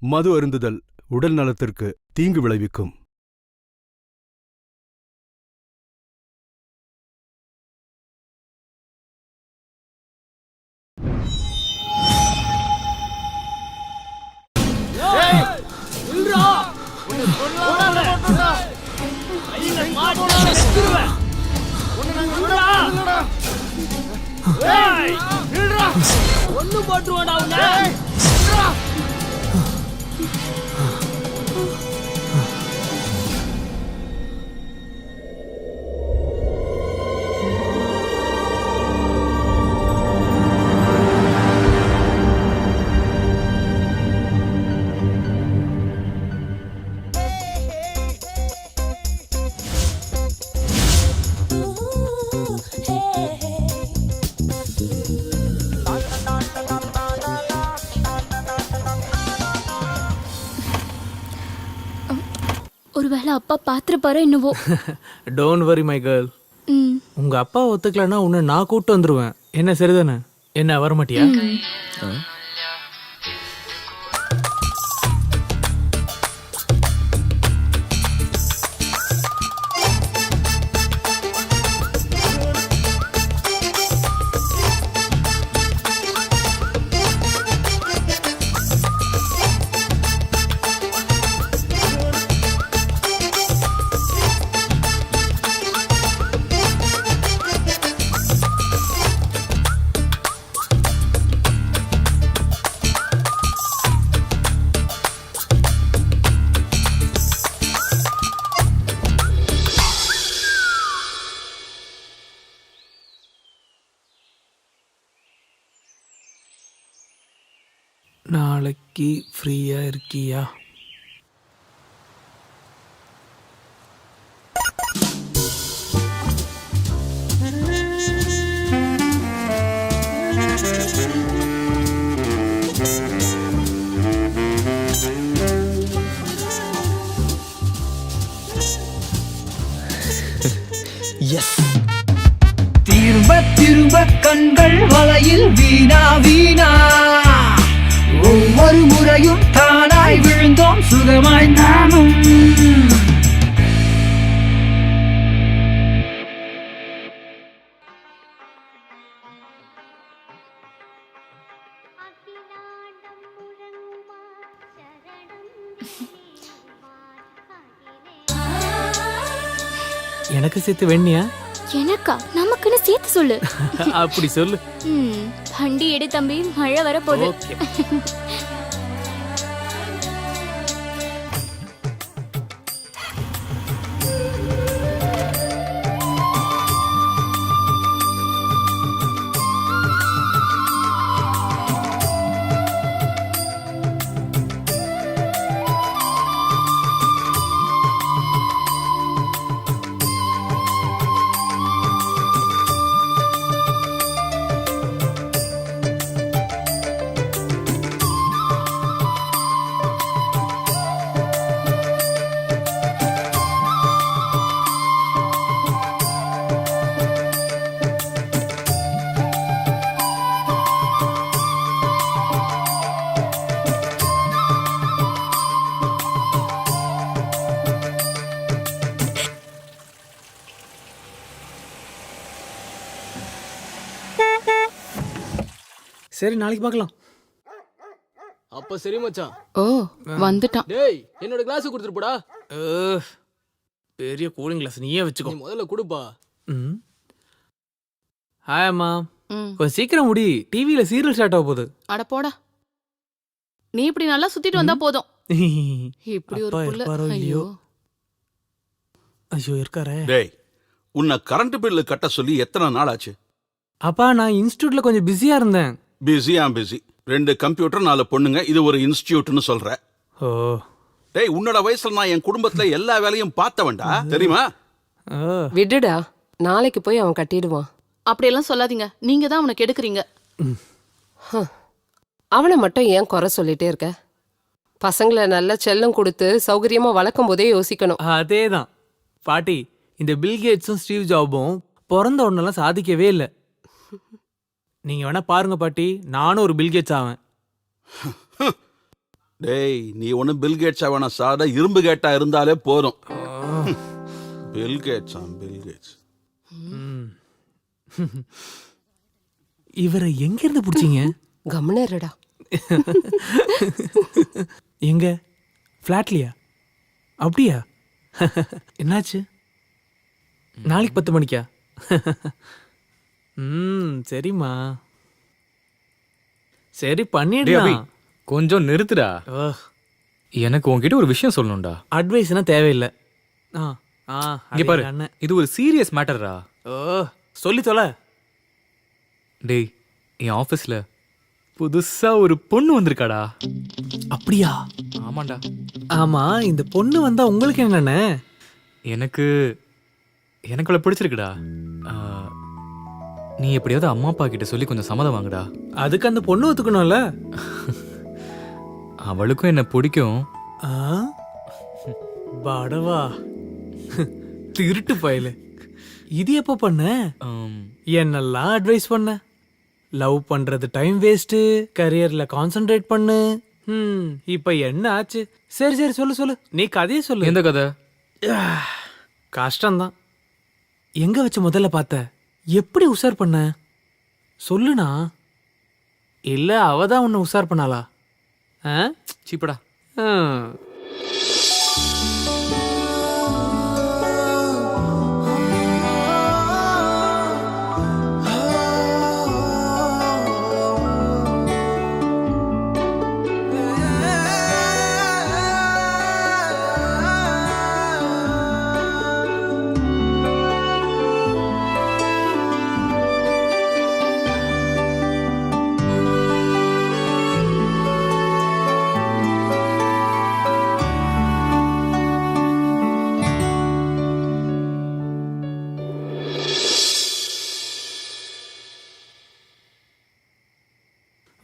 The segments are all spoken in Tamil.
மது அருந்துதல் உடல் நலத்திற்கு தீங்கு விளைவிக்கும். ஒண்ணு போட்டுருவாடா உன்னை. ஒருவேளை அப்பா பாத்துருப்பாரோ என்னவோ. Don't worry my girl. உங்க அப்பா ஒத்துக்கலன்னா உன்னை நான் கூப்பிட்டு வந்துருவேன். என்ன சரிதானே? என்ன வரமாட்டியா? நாளைக்கு ஃப்ரீயா இருக்கியா? திரும்ப திரும்ப கண்கள் வலையில் வீணா வீணா, ஒவ்வொரு முறையும் தானாய் விழுந்தோம் சுகமாய் நானும். எனக்கு சேர்த்து வேணியா? எனக்கா? நமக்குன்னு சேர்த்து சொல்லு. அப்படி சொல்லு. வண்டி எடு தம்பி, மழை வர போகுது. ஓகே. சரி, நாளைக்கு பார்க்கலாம். அப்ப சரி மச்சான். ஓ வந்துட்டான். டேய், என்னோட கிளாஸ் கொடுத்துட்டு போடா. பெரிய கூலிங் கிளாஸ் நீயே வச்சுக்கோ. நீ முதல்ல கொடுப்பா. ஹாய் அம்மா. கொஞ்சம் சீக்கிரம் முடி, டிவியில சீரியல் ஸ்டார்ட் ஆக போகுது. அட போடா, நீ இப்படி நல்லா சுத்திட்டு வந்தா போதும். இப்படி ஒரு புள்ள. ஐயோ ஐயோ இருக்காரே. டேய், உன்னை கரண்ட் பில்லு கட்ட சொல்லி எத்தனை நாள் ஆச்சு? அப்பா, நான் இன்ஸ்டியூட்ல கொஞ்சம் பிஸியா இருந்தேன். பிஸி 2 கம்ப்யூட்டர் 4 பொண்ணுங்க, இது ஒரு இன்ஸ்டிடியூட்னு சொல்ற. ஓ டேய், உன்னோட வயசுல நான் என் குடும்பத்துல எல்லா வேலையும் பார்த்தவன்டா, தெரியுமா? விடுடா, நாளைக்கு போய் அவன் கட்டிடுவான். அப்படியெல்லாம் சொல்லாதீங்க, நீங்க தான் அவனை கெடுக்குறீங்க. அவனை மட்டும் ஏன் குறை சொல்லிட்டே இருக்க? பசங்களை நல்ல செல்லம் கொடுத்து சௌகரியமா வளர்க்கும் போதே யோசிக்கணும். அதேதான் பாட்டி. இந்த பில்கேட்ஸும் ஸ்டீவ் ஜாபும் பிறந்த ஒன்னெல்லாம் சாதிக்கவே இல்லை. நீங்க வேணா பாருங்க பாட்டி, நானும் ஒரு பில்கேட்ஸ் ஆவேன். டேய் நீ ஒன்றும் பில் கேட்ஸா வேணாம், சாதா இரும்பு கேட்டா இருந்தாலே போதும். பில் கேட்ஸா, பில் கேட்ஸ். இவரை எங்க இருந்து பிடிச்சீங்க? கம்னருடா. எங்க ஃப்ளாட்லியா? அப்படியா? என்னாச்சு? நாளைக்கு 10 மணிக்கா? சரிம்மா, சரி டேய் அபி, பண்ணிடலாம். கொஞ்சம் நிறுத்துடா. எனக்கு உன்கிட்ட ஒரு விஷயம் சொல்லணும்டா. அட்வைஸ்னா தேவையில்லை. ஆ ஆ இங்க பாரு, அண்ணன். இது ஒரு சீரியஸ் மேட்டர்ரா. ஓ சொல்லி தொலை. டேய், என் ஆபீஸ்ல புதுசா ஒரு பொண்ணு வந்திருக்காடா. அப்படியா? ஆமாண்டா. ஆமா, இந்த பொண்ணு வந்தா உங்களுக்கு என்னண்ணே? எனக்கு அவளை பிடிச்சிருக்குடா. நீ எப்படியாவது அம்மா அப்பா கிட்ட சொல்லி கொஞ்சம் சம்மதம் வாங்குடா. அதுக்கு அந்த பொண்ணு ஒத்துக்கணும்ல. அவளுக்கும் என்ன பிடிக்கும். ஆ? படவா திருட்டு பயல. இது எப்ப பண்ண? என்னெல்லாம் அட்வைஸ் பண்ண? லவ் பண்றது டைம் வேஸ்ட், கரியர்ல கான்சென்ட்ரேட் பண்ணு. இப்ப என்ன ஆச்சு? சரி சரி சொல்லு சொல்லு, நீ கதையை சொல்லு. எந்த கதை? கஷ்டம்தான். எங்க வச்சு முதல்ல பார்த்த? எப்படி உஷார் பண்ண? சொல்லுனா. இல்ல அவதான் உன்னை உஷார் பண்ணாளா? சீப்படா.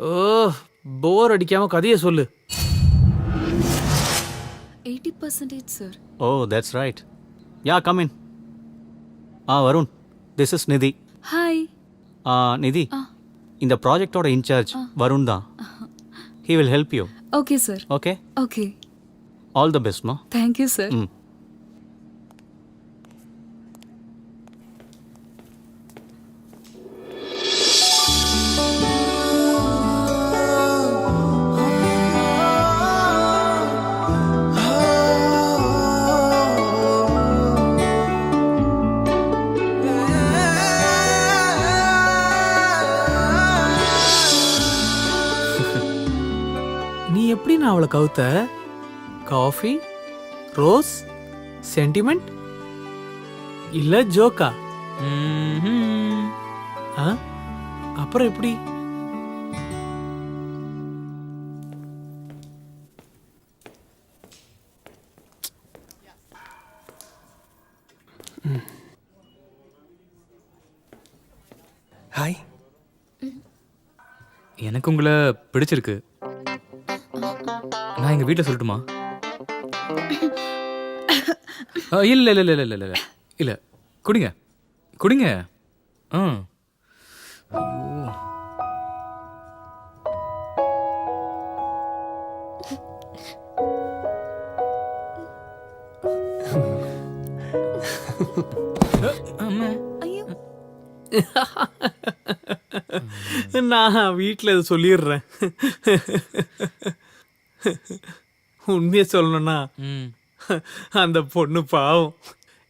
ஓ, போர் அடிக்காம கதையை சொல்லு. 80% sir. Oh, that's right. Yeah, come in. Varun, this is Nidhi. Hi. Nidhi, இந்த ப்ராஜெக்டோட இன்சார்ஜ் வருண் தான். He will help you. Okay sir. Okay? Okay. All the best, ma. Thank you sir. நீ எப்படி நான் அவளை கவுத்த? காஃபி, ரோஸ், சென்டிமெண்ட், இல்ல ஜோக்கா? அப்புறம் எப்படி? ஹாய். எனக்கு உங்களை பிடிச்சிருக்கு. நான் எங்க வீட்டில் சொல்லட்டுமா? இல்ல இல்ல இல்ல இல்ல இல்ல இல்ல, குடிங்க குடிங்க. நான் வீட்டில் இதை சொல்லிடுறேன். உண்மையை சொல்லணும்னா அந்த பொண்ணு பாவம்.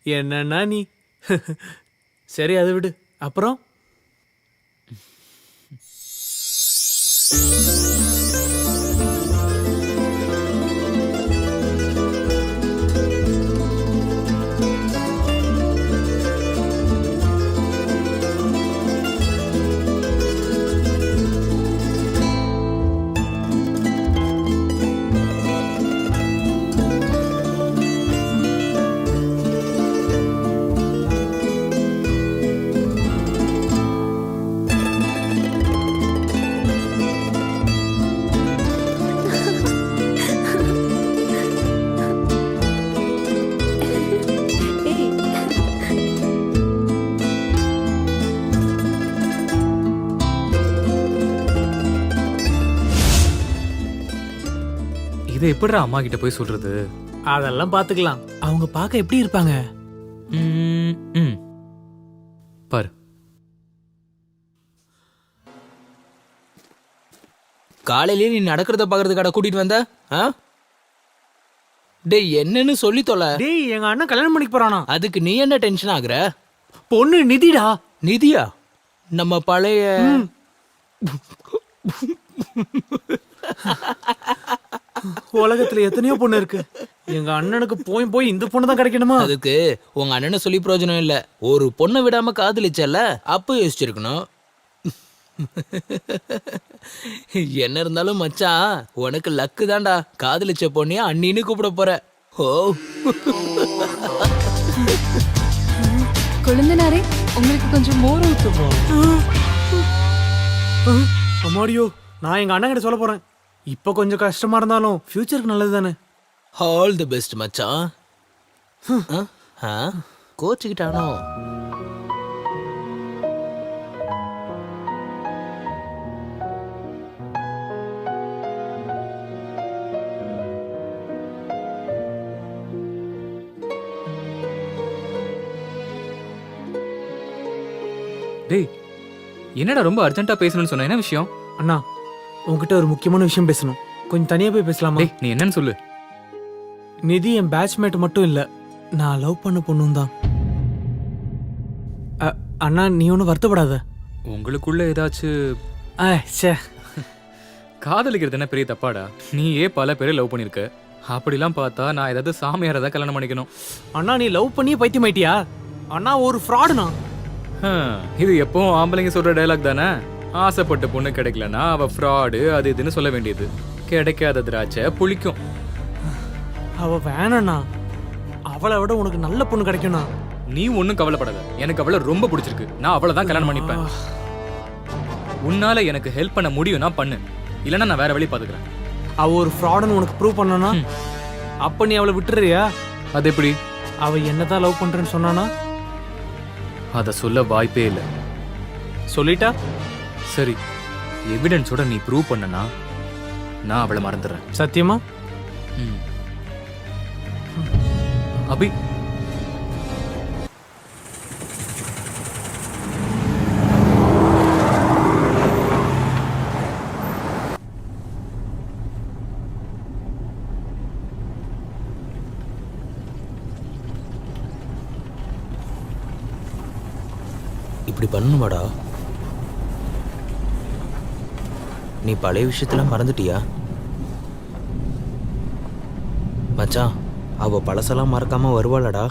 என்னன்னா நீ. சரி அதை விடு. அப்புறம் இதை எப்படிடா அம்மா கிட்ட போய் சொல்றது? அதெல்லாம் பாத்துக்கலாம். அவங்க பார்க்க எப்படி இருப்பாங்க? பாரு, காலையிலேயே நீ நடக்கிறத பாக்குறதுக்காட கூட்டிட்டு வந்த? டேய் என்னன்னு சொல்லி தொலை. டேய் எங்க அண்ணன் கல்யாணம் பண்ணிக்க போறானா? அதுக்கு நீ என்ன டென்ஷன் ஆகுற? பொண்ணு நிதிடா. நிதியா? நம்ம பழைய உலகத்துல எத்தனையோ பொண்ணு இருக்கு. எங்க அண்ணனுக்கு போய் போய் இந்த பொண்ணு தான் கிடைக்கணுமா? அதுக்கு உங்க அண்ணனை சொல்லி பிரயோஜனம் இல்ல. ஒரு பொண்ணை விடாம காதலிச்சல, அப்ப யோசிச்சிருக்கணும். என்ன இருந்தாலும் மச்சான், உனக்கு லக்கு தான்டா. காதலிச்ச பொண்ணைய அண்ணின்னு கூப்பிட போற. ஓ கொழுந்தனாரே, உங்களுக்கு கொஞ்சம் மோர் ஊத்துவோம். அம்மாடியோ, நான் எங்க அண்ணன் கிட்ட சொல்ல போறேன். இப்ப கொஞ்சம் கஷ்டமா இருந்தாலும் ஃபியூச்சருக்கு நல்லது தானே. ஆல் தி பெஸ்ட் மச்சான். கோச்சுக்கிட்டானோ? டேய் என்னடா ரொம்ப அர்ஜென்ட்டா பேசணும்னு சொன்ன? என்ன விஷயம்? அண்ணா, உங்ககிட்ட ஒரு முக்கியமான விஷயம் பேசணும். கொஞ்சம் தனியா போய் பேசலாமா? டேய் நீ என்னன்னு சொல்லு. நிதி என் பேட்ச்மேட் மட்டும் இல்ல, நான் லவ் பண்ண பொண்ணும் தான். அண்ணா நீ ஒன்றும் வருத்தப்படாத. உங்களுக்குள்ள ஏதாச்சும் சே, காதலிக்கிறது என்ன பெரிய தப்பாடா? நீயே பல பேரை லவ் பண்ணிருக்க. அப்படிலாம் பார்த்தா நான் ஏதாவது சாமியாரை தான் கல்யாணம் பண்ணிக்கணும். அண்ணா நீ லவ் பண்ணி பைத்தியம் ஆயிட்டியா? அண்ணா ஒரு ஃப்ராடுண்ணா. இது எப்பவும் ஆம்பளைங்க சொல்ற டயலாக் தானே. ஆசைப்பட்ட பொண்ணு கிடைக்கலன்னா அவ ஃப்ராடு அது இதுன்னு சொல்ல வேண்டியது. கிடைக்காத திராட்சை புளிக்கும். அவ வேணாண்ணா, அவளை விட உனக்கு நல்ல பொண்ணு கிடைக்கும்ண்ணா. நீ ஒன்னும் கவலைப்படாத, எனக்கு அவளை ரொம்ப பிடிச்சிருக்கு. நான் அவளை தான் கல்யாணம் பண்ணிப்பேன். உன்னால எனக்கு ஹெல்ப் பண்ண முடியும்னா பண்ணு, இல்லைன்னா நான் வேற வழி பாத்துக்கிறேன். அவ ஒரு ஃப்ராடுன்னு உனக்கு ப்ரூவ் பண்ணனா அப்ப நீ அவளை விட்டுறியா? அது எப்படி? அவ என்னதான் லவ் பண்றேன்னு சொன்னானா? அதை சொல்ல வாய்ப்பே இல்லை. சொல்லிட்டா சரி, எவிடன்ஸோட நீ ப்ரூவ் பண்ணனா நான் அவளை மறந்துடுறேன். சத்தியமா? அபி இப்படி பண்ணணுமாடா? நீ பழைய விஷயத்தெல்லாம் மறந்துட்டியா மச்சான்? அவ பழசெல்லாம் மறக்காம வருவாளடா.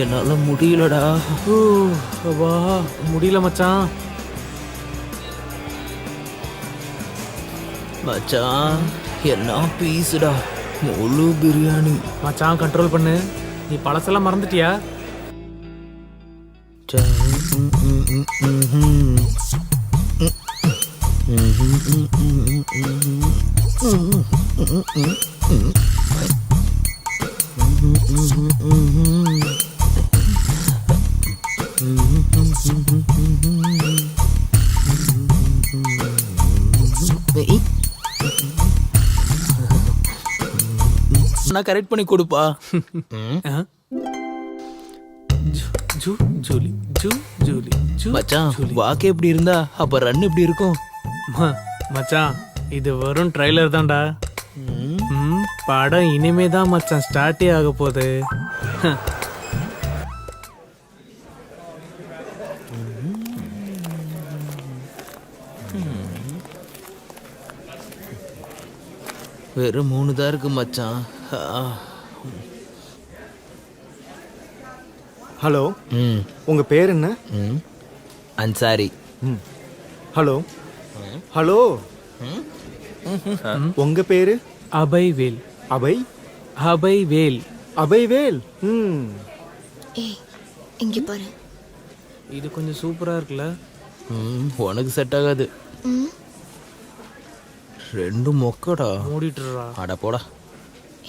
என்னால முடியலடா. முடியல மச்சான். மச்சான் என்ன பீஸ்டா, முழு பிரியாணி. மச்சான் கண்ட்ரோல் பண்ணு. நீ பழசெல்லாம் மறந்துட்டியா? நான் கரெக்ட் பண்ணி கொடுப்பா. மச்சான் வாக்கு எப்படி இருந்தா அப்ப ரன் எப்படி இருக்கும்? மச்சான் இது வெறும் ட்ரைலர் தான்டா. படம் இனிமே தான் மச்சான் ஸ்டார்ட்டே ஆக போகுது. வெறும் 3 தான் இருக்கு மச்சான். ஹலோ, உங்க பேர் என்ன? அன்சாரி. ஹலோ ஹலோ, உங்க பேரு? அபய்வேல். அபய்? அபய்வேல். அபய்வேல். ஏய் இங்க பாரு. இது கொஞ்சம் சூப்பரா இருக்குல்ல. உனக்கு செட் ஆகாது. ரெண்டு மொக்கடா. மூடிட்டுறா. அட போடா.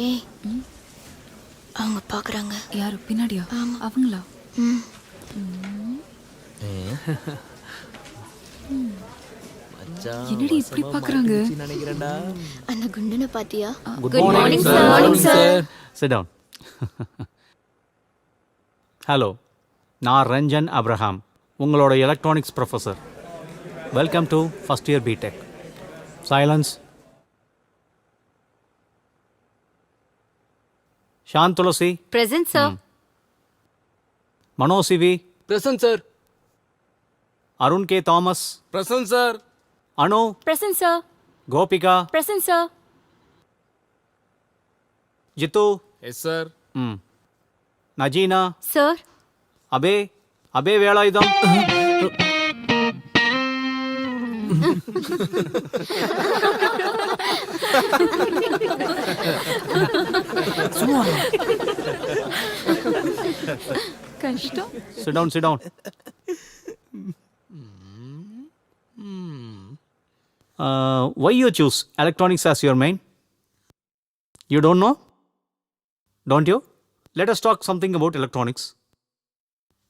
ஏய் அவங்க பாக்குறாங்க. யாரு பின்னாடியா? அவங்களா? என்னடி இப்படி பாக்குறாங்க? நினைக்கிறேன்டா. அந்த குண்டனை பாத்தியா? Good morning, sir. Morning sir. Sit down. Hello, நான் ரஞ்சன் அப்ரஹாம், உங்களோட electronics professor. Welcome to first year BTech. Silence. Shaan Thulasi. Present sir. Mano CV. Present sir. Arun K Thomas. Present sir. Anu. Present sir. Gopika. Present sir. Jithu. Yes sir. Najeena. Sir. Abhay Velayudham. கஷ்டம். Sit down. Why you choose electronics as your main? You don't know? Don't you? Let us talk something about electronics.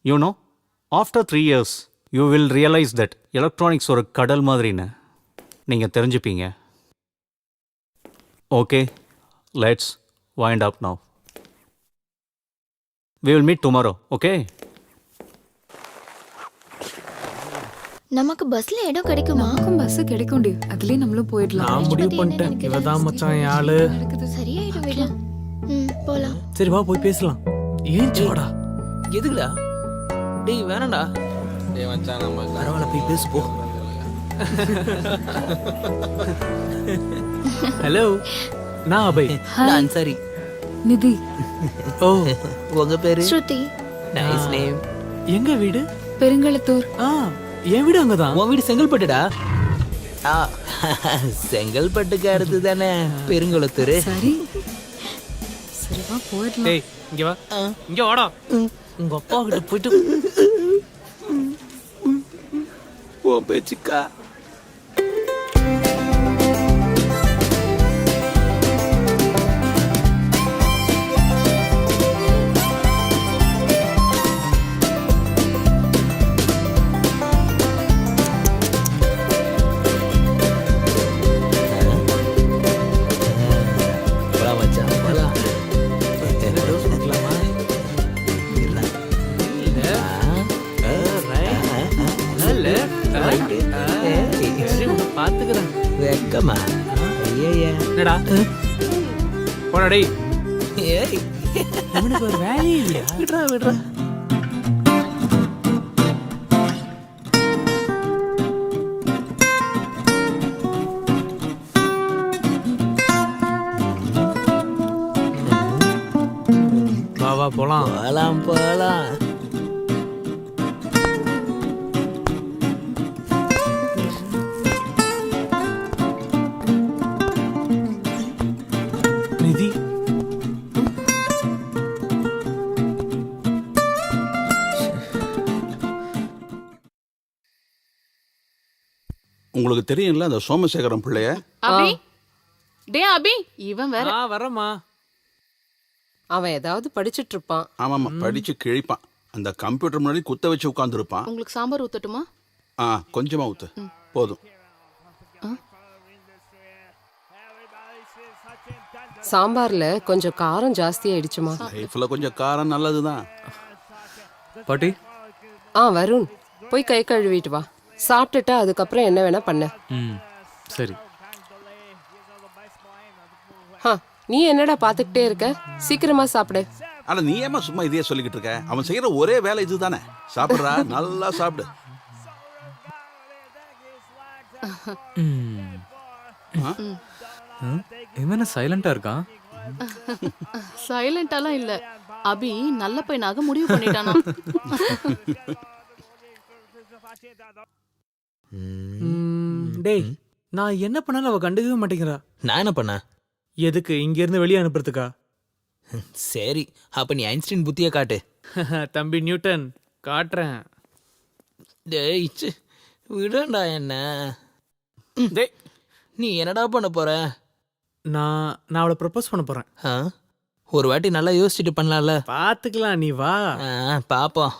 You know, after 3 years, you will realize that electronics ஒரு கடல் மாதிரின்னு நீங்கள் தெரிஞ்சுப்பீங்க. Okay, let's wind up now. We will meet tomorrow, okay? நமக்கு பஸ்ல இடம் கிடைக்குமா? நமக்கும் பஸ் கிடைக்கும்டி. அதுலயே நம்மளும் போயிடலாம். நான் முடிவு பண்ணிட்டேன். இவதான் மச்சான் என் ஆளு. சரியாயிடும் விடு. போலாம். சரி வா போய் பேசலாம். ஏன் வாடா. எதுக்குடா? டேய் வேணாம்டா. டேய் மச்சான் நம்ம பரவாயில்ல போய் பேசு போ. ஹலோ, நான் அபய். நான் சரி. நிதி. ஓ, உங்க பேரு? ஸ்ருதி. Nice name. எங்க வீடு? பெருங்களத்தூர். என் வீடு அங்கதான். உன் வீடு செங்கல்பட்டுடா. செங்கல்பட்டுக்கு அடுத்து தானே பெருங்குளத்தூர். சரி வா போயிடலாம். டேய் இங்க வா. இங்க வாடா. உங்க அப்பா கிட்ட போயிட்டு உன் பேச்சுக்கா. பாத்துக்கிறேன். வெக்கமா? ஐயா என்னடா போடா டேய். ஏய் இவனுக்கு ஒரு வேலையே இல்லையா? விடுறா. வா போலாம். போலாம். நிதி. உங்களுக்கு தெரியும்ல அந்த சோமசேகரம் பிள்ளைய? அபி. அபி இவன் வேற. வரமா. அவன் ஏதாவது படிச்சிட்டு இருப்பான். ஆமாம்மா, படிச்சு கிழிப்பான். அந்த கம்ப்யூட்டர் முன்னாடி குத்த வச்சு உட்காந்துருப்பான். உங்களுக்கு சாம்பார் ஊத்தட்டுமா? கொஞ்சமா ஊத்து போதும். சாம்பார்ல கொஞ்சம் காரம் ஜாஸ்தி ஆயிடுச்சுமா. லைஃப்ல கொஞ்சம் காரம் நல்லதுதான். பாட்டி. வருண், போய் கை கழுவிட்டு வா. சாப்பிட்டுட்டு அதுக்கப்புறம் என்ன வேணா பண்ண. சரி. நீ என்னடா பாத்துக்கிட்டே இருக்க? சீக்கிரமா சாப்பிடு. ஆனா நீ ஏமா சும்மா இதையே சொல்லிக்கிட்டு இருக்க? அவன் செய்யற ஒரே வேலை இதுதானே. சாப்பிடுறா, நல்லா சாப்பிடு. இவன் சைலண்டா இருக்கான். சைலண்டாலாம் இல்ல. அபி நல்ல பையனாக முடிவு பண்ணிட்டானா? டேய் நான் என்ன பண்ணாலும் அவ கண்டுக்கவே மாட்டேங்கிறா. நான் என்ன பண்ண? எதுக்கு இங்க இருந்து வெளியே அனுப்புறதுக்கா? சரி அப்ப நீ ஐன்ஸ்டீன் புத்திய காட்டு. தம்பி நியூட்டன் காட்டுறேன். டேய் ச்சே, விடண்டா என்ன. டேய் நீ என்னடா பண்ண போற? நான் அவளை ப்ரப்போஸ் பண்ண போறேன். ஆ? ஒரு வாட்டி நல்லா யோசிச்சுட்டு பண்ணலாம்ல. பாத்துக்கலாம், நீ வா. பாப்போம்.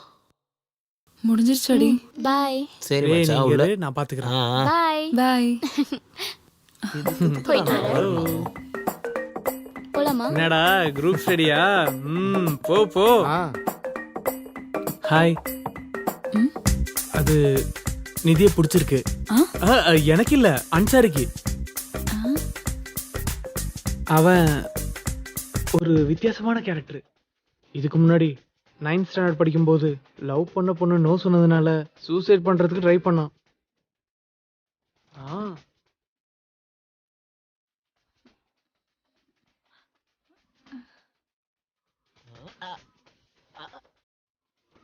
முடிஞ்சிருச்சாடி? பாய். சரி ஏய், மச்சான், நீங்க உள்ள. இரு, நான் பாத்துக்கிறேன். பாய். பாய். போயிட்டு வரேன். போலாமா? என்னடா குரூப் ஸ்டடியா? போ போ. ஹாய். அது நிதியை பிடிச்சிருக்கு. எனக்கு இல்ல, அன்சாரிக்கு. அவன் ஒரு வித்தியாசமான கேரக்டர். இதுக்கு முன்னாடி 9th ஸ்டாண்டர்ட் படிக்கும்போது லவ் பண்ண பொண்ணு நோ சொன்னதுனால சூசைட் பண்றதுக்கு ட்ரை பண்ணான்.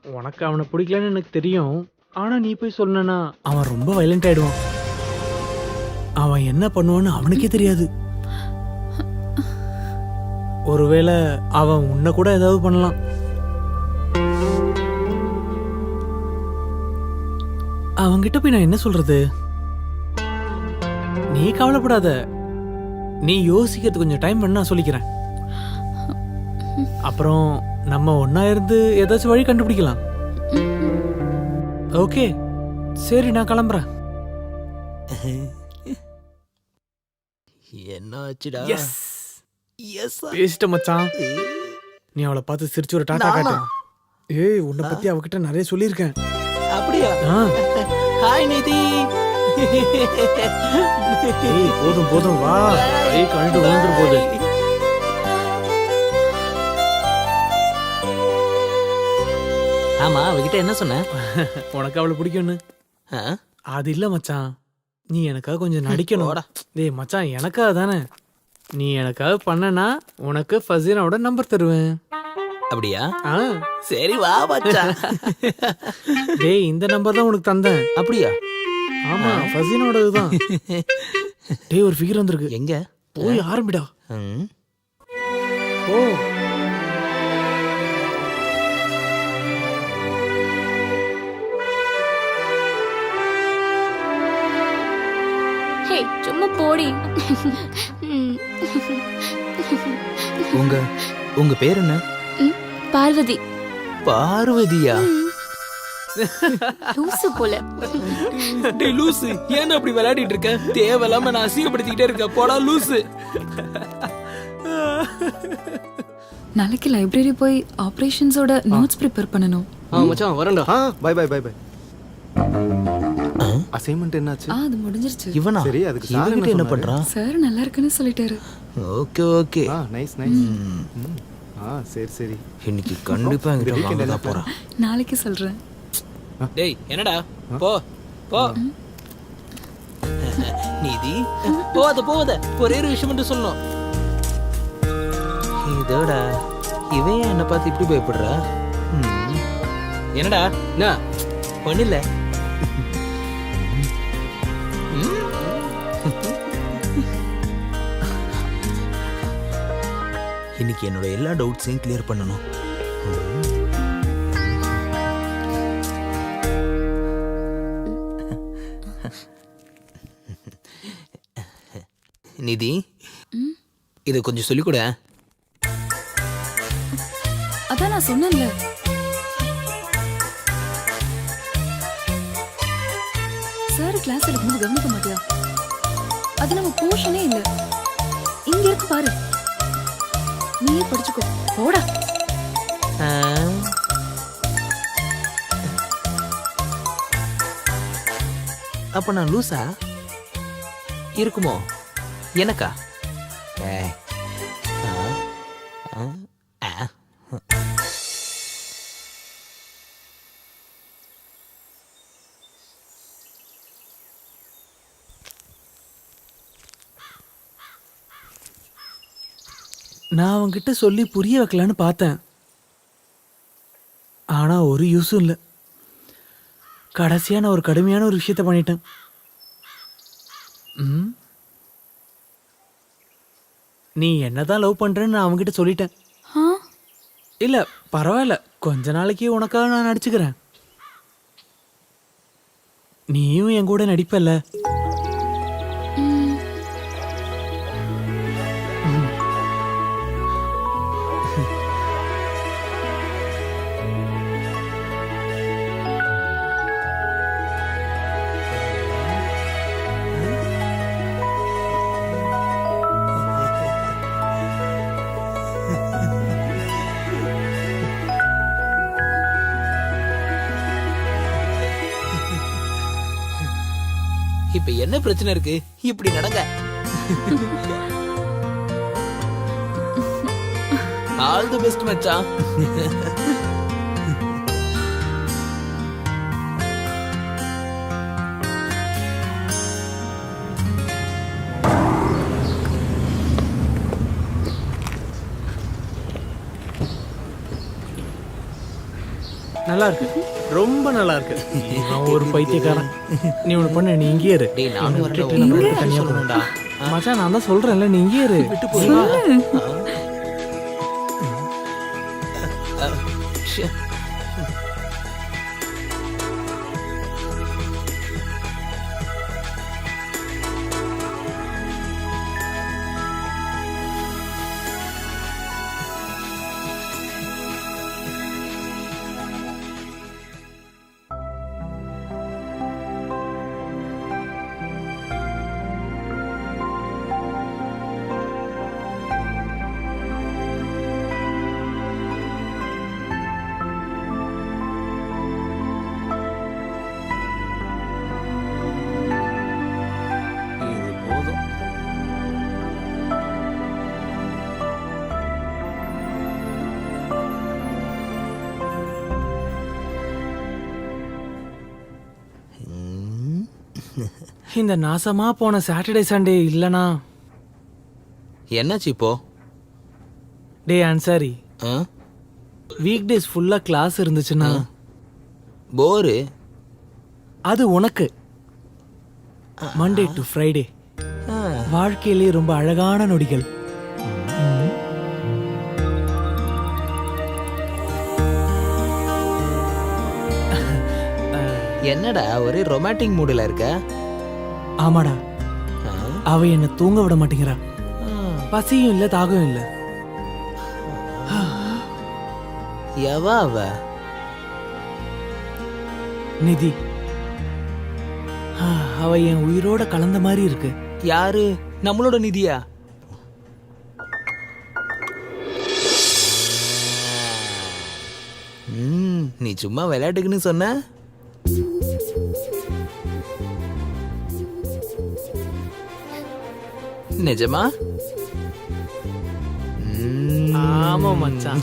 உனக்கு அவனை பிடிக்கலன்னு எனக்கு தெரியும். ஆனா நீ போய் சொன்னா அவன் ரொம்ப வயலண்ட் ஆயிடுவான். அவன் என்ன பண்ணுவான்னு அவனுக்கே தெரியாது. ஒருவேளை அவன் உன்னை கூட ஏதாவது பண்ணலாம். அவன்கிட்ட போய் நான் என்ன சொல்றது? நீ கவலைப்படாத, நீ யோசிக்கிறது கொஞ்சம் டைம் பண்ண, நான் சொல்லிக்கிறேன். அப்புறம் நம்ம ஒன்னா இருந்து ஏதாச்சும் வழி கண்டுபிடிக்கலாம். ஓகே, சரி நான் கிளம்புறேன். என்ன ஆச்சுடா? எஸ் எஸ் பேசிட்ட மச்சான். நீ அவளை பார்த்து சிரிச்சு ஒரு டாடா காட்டு. ஏய், உன்னை பத்தி அவகிட்ட நிறைய சொல்லியிருக்கேன். அப்படியா? ஹாய் நிதி. ஏய், போதும் போதும், வா. ஏய், கழண்டு விழுந்துரு போகுது. ஆமா, அவகிட்ட என்ன சொன்ன? உனக்கு அவளை பிடிக்கும்னு. அது இல்ல மச்சான், நீ எனக்காக கொஞ்சம் நடிக்கணும். டேய் மச்சான், எனக்காக தானே. நீ எனக்காக பண்ணனா உனக்கு ஃபசீனாவோட நம்பர் தருவேன். அப்படியா? ஆ, சரி வா மச்சான். டேய், இந்த நம்பர் தான் உனக்கு தந்தேன். அப்படியா? ஆமா, ஃபசீனாவோட இதுதான். டேய், ஒரு ஃபிகர் வந்திருக்கு. எங்க? போய் ஆரம்பிடா. ம். ஓ, ஹே, சும்மா போடி. உங்க பேர் என்ன? பார்வதி. பார்வதியா? லூசு போல. டேய் லூசு, ஏன் அப்படி விளையாடிட்டு இருக்க? தேவையில்லாம நான் அசிங்கப்படுத்திக்கிட்டே இருக்க. போடா லூசு. நாளைக்கு லைப்ரரி போய் ஆபரேஷன்ஸோட நோட்ஸ் ப்ரிப்பேர் பண்ணனும். மச்சான் வரேன்டா. Bye bye bye bye. Assignment என்னாச்சு? அது முடிஞ்சிருச்சு. இவனா? சரி, அதுக்கு சார் இவன்கிட்ட என்ன என்ன பண்றான்? சார் நல்லா இருக்குன்னு சொல்லிட்டாரு. Okay okay. Nice nice. சரி சரி. இன்னைக்கு கண்டிப்பா என்கிட்ட வாங்க தான் போறான். நாளைக்கு சொல்றேன். டேய் என்னடா? போ போ. நிதி, போத ஒரே ஒரு விஷயம் மட்டும் சொல்லணும். இதோட இவன் என்ன பார்த்து இப்படி பயப்படுறா? என்னடா? என்ன ஒண்ணுல. இன்னைக்கு என்னோட எல்லா டவுட்ஸையும் கிளியர் பண்ணணும். நிதி, இதை கொஞ்சம் சொல்லிக் கொடு. அதான் நான் சொன்னேன்ல. சார் கிளாஸ் எடுக்கும்போது கவனிக்க மாட்டியா? அது நம்ம போர்ஷனே இல்ல. இங்க இருக்கு பாரு, நீயே படிச்சுக்கோ. போடா. அப்ப நான் லூசா இருக்குமோ? எனக்கா? நான் அவன்கிட்ட சொல்லி புரிய வைக்கலான்னு பார்த்தேன். ஆனா ஒரு யூஸும் இல்லை. கடைசியான ஒரு கடுமையான ஒரு விஷயத்த பண்ணிட்டேன். நீ என்னதான் லவ் பண்றேன்னு நான் அவன்கிட்ட சொல்லிட்டேன். இல்ல பரவாயில்ல, கொஞ்ச நாளைக்கு உனக்காக நான் நடிச்சுக்கிறேன். நீயும் என் கூட நடிப்பல்ல? இப்ப என்ன பிரச்சனை இருக்கு? இப்படி நடங்க. ஆல் தி பெஸ்ட் மச்சான். நல்லா இருக்கு, ரொம்ப நல்லா இருக்கு. நான் ஒரு பைத்தியக்காரன். நீ ஒண்ணு பண்ண, நீ இங்கே இரு. டேய் நானும் என்னை வரேன்டா, விட்டுட்டு நம்ம உன்னை ரெண்டு தனியா சொல்லணும்டா. போகணும். மச்சான் நான் தான் சொல்றேன்ல, நீ இங்கே இரு. விட்டு போய் இது போதும். இந்த நாசமா போன சாட்டர்டே சண்டே இல்லனா? என்னாச்சு இப்போ? டே அன்சாரி, வீக் டேஸ் ஃபுல்லா கிளாஸ் இருந்துச்சுன்னா போரு. அது உனக்கு. மண்டே டு ஃப்ரைடே வாழ்க்கையிலே ரொம்ப அழகான நொடிகள். என்னடா ஒரே ரொமான்டிக் மூடுல இருக்க? ஆமாடா, அவ என்ன தூங்க விட மாட்டேங்கிறா. பசியும் இல்ல, தாகம் இல்ல. எவா அவ? நிதி. அவ என் உயிரோட கலந்த மாதிரி இருக்கு. யாரு? நம்மளோட நிதியா? நீ சும்மா விளையாட்டுக்குன்னு சொன்ன. நிஜமா? ஆமா மச்சான்.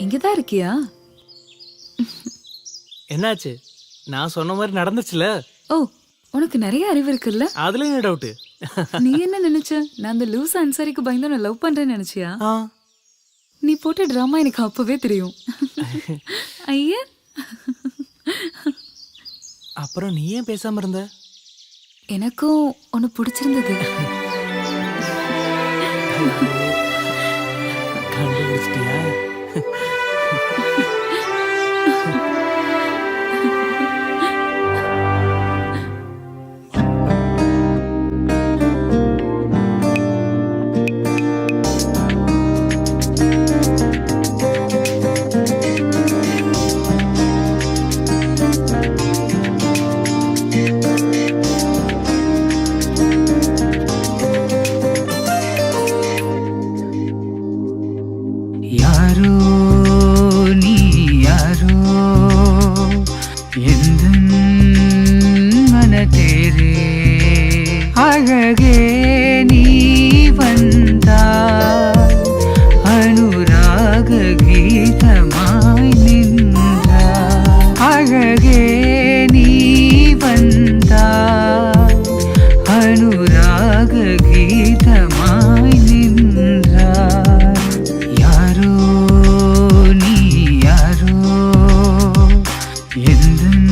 இங்கதான் இருக்கியா? என்னாச்சு? நான் சொன்ன மாதிரி நடந்துச்சுல? ஓ, உனக்கு நிறைய அறிவு இருக்குல்ல? அதுல என்ன டவுட்? நீ என்ன நினைச்ச? நான் அந்த லூஸ் அன்சாரிக்கு பயந்து நான் லவ் பண்றேன்னு நினைச்சியா? நீ போட்ட டிராமா எனக்கு அப்பவே தெரியும். ஐயா, அப்புறம் நீ ஏன் பேசாம இருந்த? எனக்கும் உன்னை பிடிச்சிருந்தது. கண்டுபிடிச்சிட்டியா? யாரோ நீ யாரோ எந்தன் மனதேரே அழகே நீ வந்தாய் அனுராக கீதமாய் நின்றாய் அழகே நீ வந்தாய் அனுராக கீதமாய் நின்றாய் யாரோ நீ யாரோ எந்தன்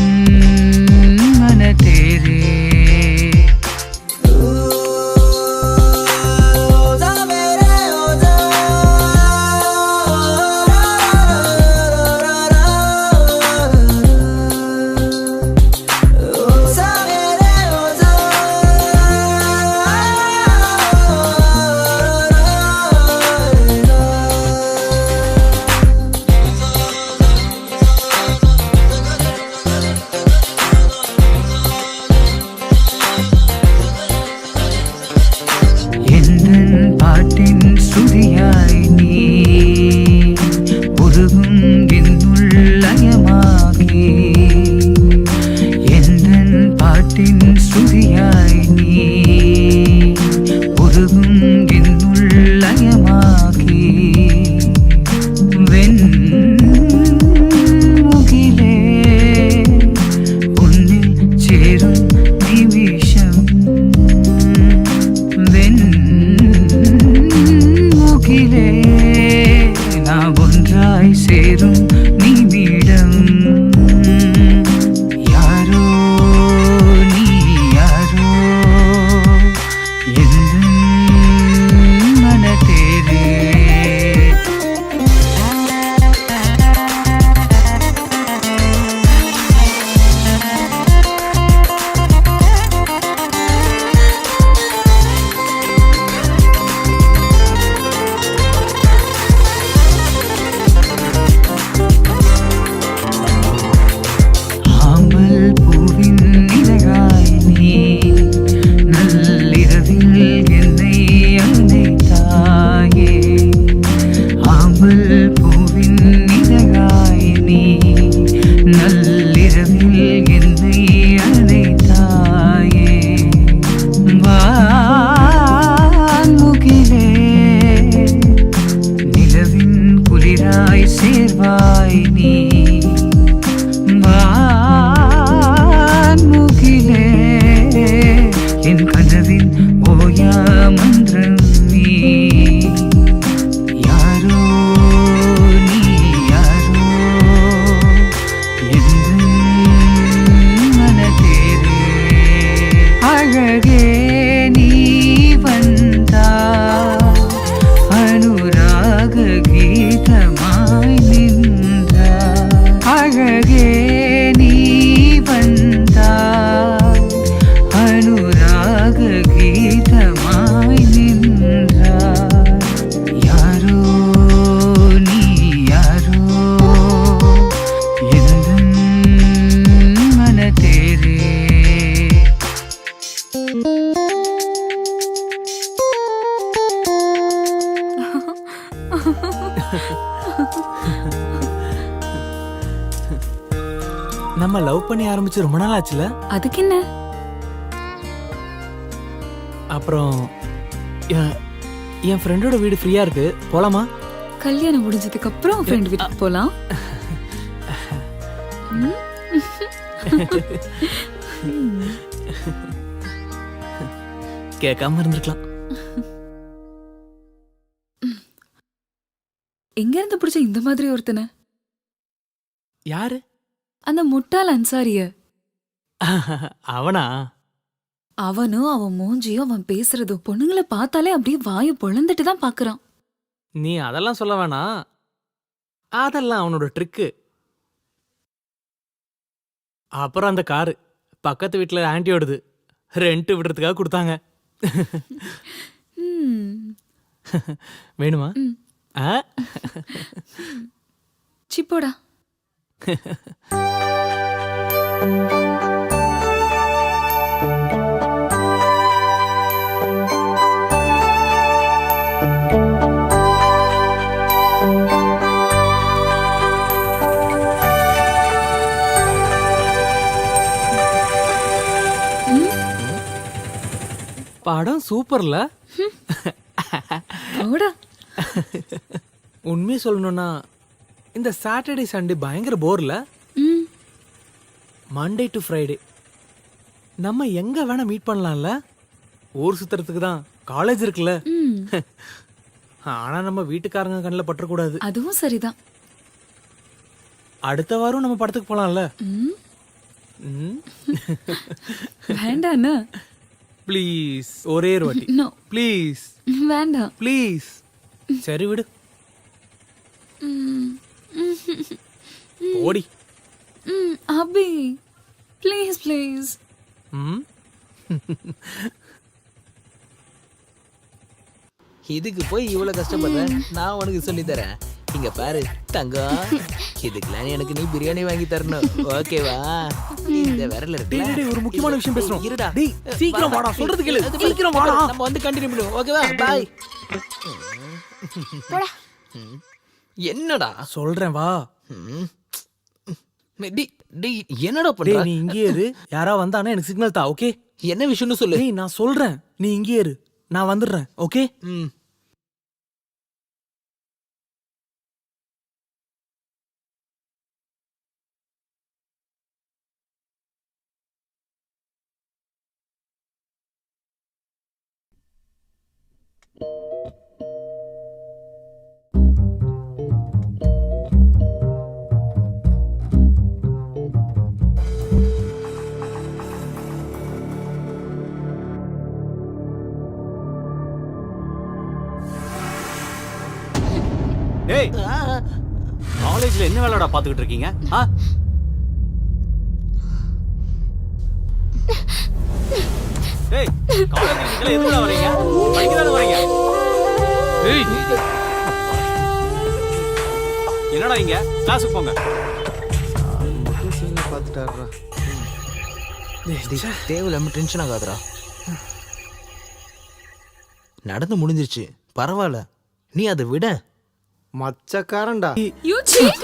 மனதேரே குளிராய் சேரும் நிமிடம் யாரோ நீ யாரோ எந்த மனதேரே ஆம்பல் பூவின் இதழாய் நீ நள்ளிரவில் என்னை அணைத்தாயே ஆம்பல் பூவின் இதழாய் நீ நள்ளிரவில் என்னை அணைத்தாயே வான்முகிலே நிலவின் குளிராய் சேர்வாய் நீ வான்முகிலே என் கனவின் ஓயா மன்றம் நீ யாரோ நீ யாரோ எந்த மனதேரே அழகே நீ வந்தா அனுராக கீதமாய் நின்றா அழகே நீ வந்தா அனுராக கீதமாய் நின்றா யாரோ நீ யாரோ எந்த மனதேரே நம்ம லவ் பண்ணி ஆரம்பிச்சு ரொம்ப நாள் ஆச்சுல. அதுக்கு என்ன? அப்புறம் என் ஃப்ரெண்டோட வீடு ஃப்ரீயா இருக்கு, போலாமா? கல்யாணம் முடிஞ்சதுக்கு அப்புறம் ஃப்ரெண்ட் வீட்டுக்கு போலாம். கேட்காம இருந்திருக்கலாம். எங்க இருந்து பிடிச்ச இந்த மாதிரி ஒருத்தனை? யாரு? அந்த முட்டாள் அன்சாரிய. அவனா? அவனும் அவன் மூஞ்சியும் அவன் பேசுறதும் பொண்ணுங்களை பார்த்தாலே அப்படியே வாயை பொழந்துட்டு தான் பாக்குறான். நீ அதெல்லாம் சொல்ல வேணாம், அதெல்லாம் அவனோட ட்ரிக்கு. அப்புறம் அந்த காரு பக்கத்து வீட்டுல ஆன்ட்டியோடது, ரெண்ட் விடுறதுக்காக கொடுத்தாங்க. வேணுமா? சிப்போடா. படம் சூப்பர்ல. உண்மையை சொல்லணும்னா இந்த சாட்டர்டே சண்டே பயங்கர போர்ல. மண்டே டு ஃப்ரைடே நம்ம எங்க வேணா மீட் பண்ணலாம்ல. ஊர் சுத்துறதுக்கு தான் காலேஜ் இருக்குல்ல. ஆனா நம்ம வீட்டுக்காரங்க கண்ணில் பற்றக்கூடாது. அதுவும் சரிதான். அடுத்த வாரம் நம்ம படத்துக்கு போலாம்ல. வேண்டாண்ணா ப்ளீஸ், ஒரே ஒரு வாட்டி ப்ளீஸ். வேண்டாம் ப்ளீஸ். சரி விடு, ஓடி. அபி ப்ளீஸ் ப்ளீஸ். இதுக்கு போய் இவ்வளவு கஷ்டப்படுற, நான் உனக்கு சொல்லி தரேன். இங்க பாரு தங்கம், இதுக்கெல்லாம் எனக்கு நீ பிரியாணி வாங்கி தரணும், ஓகேவா? இந்த விரல இருக்கு. ஒரு முக்கியமான விஷயம் பேசணும். இருடா, டேய் சீக்கிரம் வாடா, சொல்றது கேளு. சீக்கிரம் வாடா, நம்ம வந்து கண்டினியூ பண்ணுவோம், ஓகேவா? பாய். என்னடா சொல்றேன் வா. என்னடா பண்ற? நீ இங்கே இரு, யாரா வந்தானே எனக்கு சிக்னல் தா, ஓகே? என்ன விஷயம்னு சொல்லு. நான் சொல்றேன், நீ இங்கே இரு, நான் வந்துடுறேன், ஓகே? டேய் காலேஜ்ல என்ன வேலைடா பாத்துக்கிட்டு இருக்கீங்க? டேய் காலேஜ்ல நீங்க எதுக்குடா வரீங்க? படிக்க தான வரீங்க? ஏய் என்னடா இங்க கிளாஸுக்கு போங்க. தேவையில்லாம டென்ஷன் ஆகாதடா. நடந்து முடிஞ்சிருச்சு, பரவாயில்ல. நீ அதை விட. மச்சக்காரன்டா. You cheat!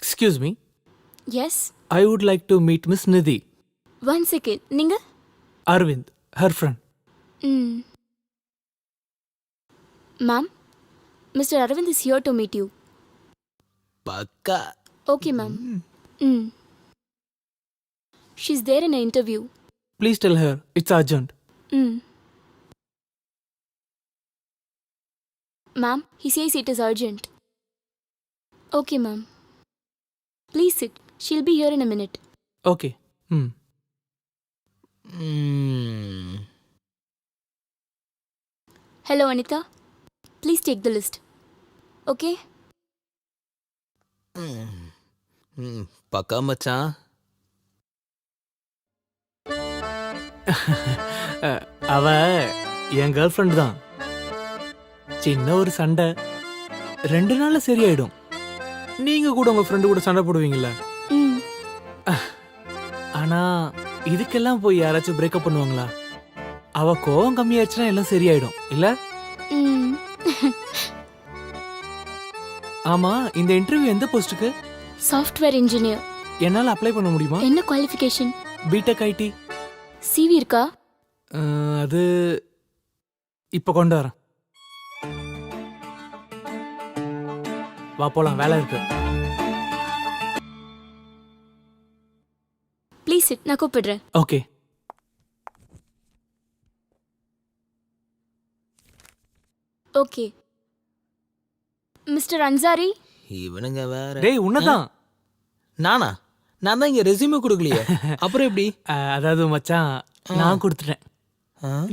Excuse me, Yes. I would like to meet Miss Nidhi. One second. நீங்க? Arvind, her friend. Ma'am, Mr. Arvind is here to meet you. பக்கா. Okay, ma'am. She's there in an interview. Please tell her it's urgent. Ma'am, he says it is urgent. Okay, ma'am. Please sit. She'll be here in a minute. Okay. Hello, Anita. Please take the list. Okay? பக்கா மச்சான். அவ என் கேர்ள் ஃப்ரெண்ட் தான். சின்ன ஒரு சண்டை 2 நாள்ல சரியாயிடும். நீங்க கூட உங்க ஃப்ரெண்டு கூட சண்டை போடுவீங்கல்ல. ஆனா இதுக்கெல்லாம் போய் யாராச்சும் பிரேக்கப் பண்ணுவாங்களா? அவ கோவம் கம்மியாச்சுன்னா எல்லாம் சரியாயிடும் இல்ல? ஆமா, இந்த இன்டர்வியூ எந்த போஸ்டுக்கு? Software engineer. என்னால அப்ளை பண்ண முடியுமா? என்ன குவாலிஃபிகேஷன்? BTech ID. CV இருக்கா? அது இப்ப கொண்டு வரேன். வா போலாம், வேலை இருக்கு. ப்ளீஸ் சிட், நான் கூப்பிடுறேன். ஓகே. ஓகே. மிஸ்டர் அன்சாரி. இவனுங்க வேற. டேய் உன்னதான். நானா? நான் தான் இங்க ரெஸ்யூமே கொடுக்கலையே. அப்புறம் எப்படி? அதாவது மச்சான், நான் கொடுத்துட்டேன்.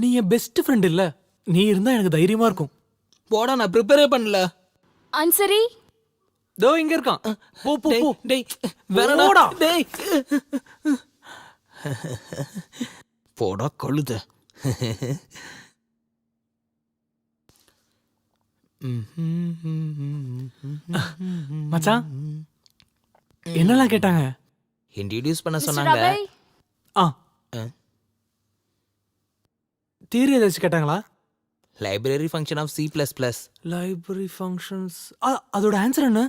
நீ என் பெஸ்ட் ஃப்ரெண்ட் இல்ல, நீ இருந்தா எனக்கு தைரியமா இருக்கும். போடா, நான் ப்ரிப்பேரே பண்ணல. அன்சாரி தோ இங்க இருக்கான். போ போ போ. டேய் வேறடா. டேய் போடா கழுத. மச்சான், என்னலாம் கேட்டாங்க? இன்ட்ரோடியூஸ் பண்ண மிஸ்டர் சொன்னாங்க. அபய். தியரி ஏதாச்சும் கேட்டாங்களா? Library function of C++. Library functions. அதோட ஆன்சர் என்ன?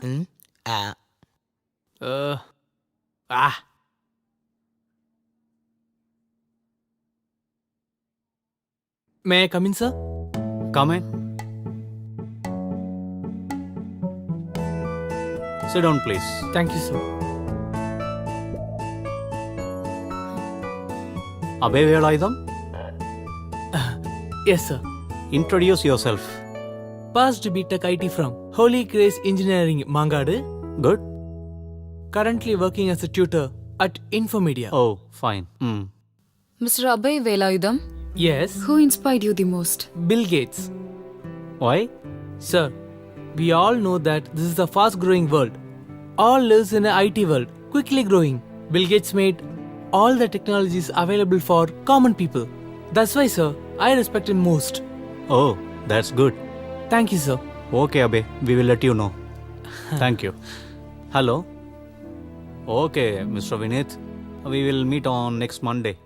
May I come in sir? Come in. Sit down, please. Thank you sir. Abhay Velayudham, yes sir. introduce yourself. Past BTech IT from Holy Grace Engineering, Mangadu. Good? Currently working as a tutor at Infomedia. Oh, fine. Mr. Abhay Velayudham, Yes, who inspired you the most? Bill Gates. Why? Sir, we all know that this is a fast growing world. All lives in an IT world, quickly growing. Bill Gates made all the technologies available for common people. That's why, sir, I respect him most. Oh, that's good. Thank you, sir. Okay, Abhay, we will let you know. Thank you. Hello? Okay, Mr. Vinith, we will meet on next Monday.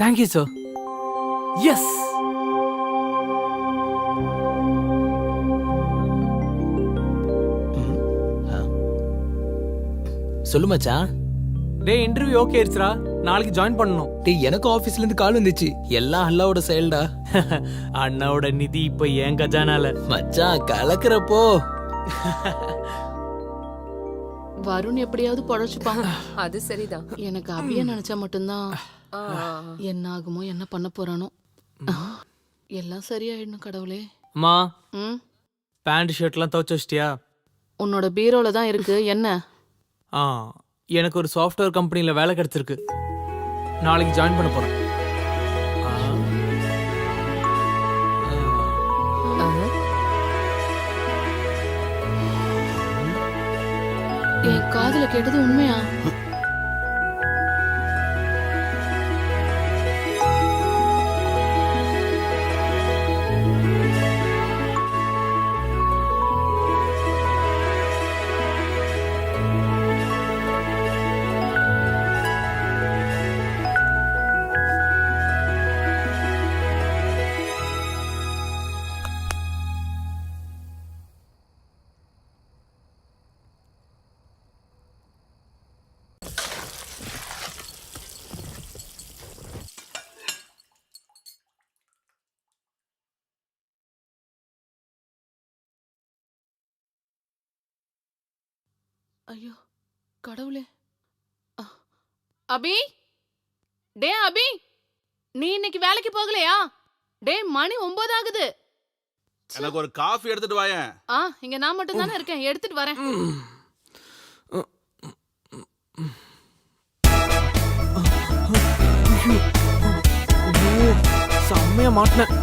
Thank you sir. Yes. சொல்லு மச்சான். டேய் இன்டர்வியூ ஓகே ஆயிடுச்சுடா, நாளைக்கு ஜாயின் பண்ணணும். டேய் எனக்கு ஆபீஸ்ல இருந்து கால் வந்துச்சு. எல்லாம் அல்லாவோட செயல்டா. அண்ணாவோட நிதி இப்ப ஏன் கஜானால. மச்சான் கலக்குறப்போ வருண் எப்படியாவது பொழைச்சுப்பான். அது சரிதான். எனக்கு அபிய நினைச்சா மட்டும்தான் ஆ, என்ன ஆகுமோ என்ன பண்ண போறானோ. எல்லாம் சரியாயிடணும் கடவுளே. அம்மா, ம் பேண்ட் ஷர்ட்லாம் துவைச்சு வச்சிட்டியா? உன்னோட பீரோல தான் இருக்கு. என்ன? ஆ, எனக்கு ஒரு சாஃப்ட்வேர் கம்பெனில வேலை கிடைச்சிருக்கு, நாளைக்கு ஜாயின் பண்ண போறேன். என் காதுல கேட்டது உண்மையா? ஐயோ கடவுளே. அபி, டே அபி, நீ இன்னைக்கு வேலைக்கு போகலையா? டே மணி 9 ஆகுது. எனக்கு ஒரு காஃபி எடுத்துட்டு வாயேன். இங்க நான் மட்டும் தானே இருக்கேன், எடுத்துட்டு வரேன். செம்மையா மாட்டினேன்.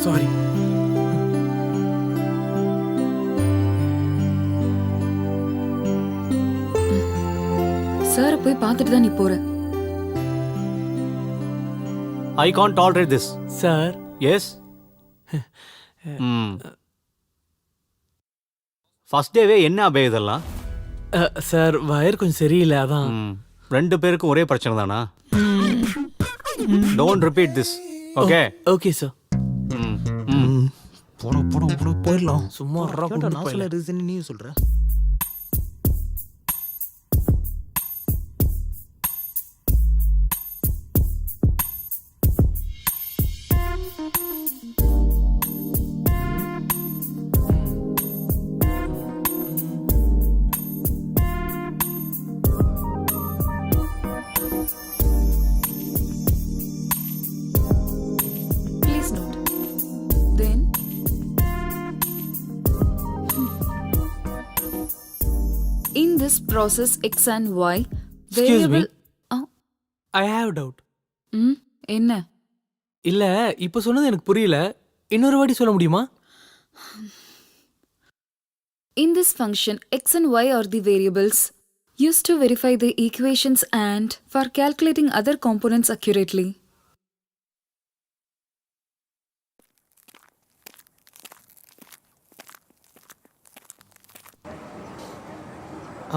சாரி. சார் போய் பார்த்துட்டு தான் நீ போற. I can't tolerate this. Sir. Yes? First டேவே என்ன அபே இதெல்லாம்? சார் வயர் கொஞ்சம் சரியில்லை, அதான். ரெண்டு பேருக்கும் ஒரே பிரச்சனை தானா? Don't repeat this. Okay? Okay sir. போயிடலாம். சும்மா நான் சொல்ல ரீசன் நீ சொல்ற. Please note. Then in this process X and Y Excuse me. variable. I have doubt. என்ன? இல்ல இப்ப சொன்னது எனக்கு புரியல, இன்னொரு வாட்டி சொல்ல முடியுமா? In this function X and Y are the variables used to verify the equations and for calculating other components accurately.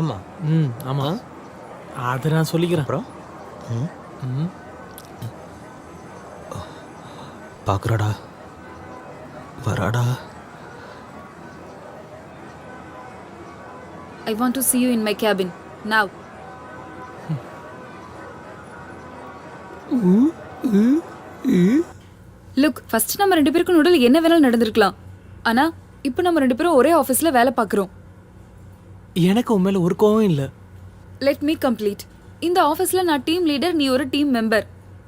ஆமா. ஆமா, அதை நான் சொல்லிக்கிறேன். அப்புறம் பாக்குறாடா, வராடா. I want to see you in my cabin now. Look, first நம்ம ரெண்டு பேருக்கும் நடுவில் என்ன வேணாலும் நடந்திருக்கலாம், ஆனா இப்போ நம்ம ரெண்டு பேரும் ஒரே ஆஃபீஸ்ல வேலை பார்க்குறோம். எனக்கு உன் மேல ஒரு கோவம் இல்ல. Let me complete. இந்த ஆஃபீஸ்ல நான் டீம் லீடர், நீ ஒரு டீம் மெம்பர்.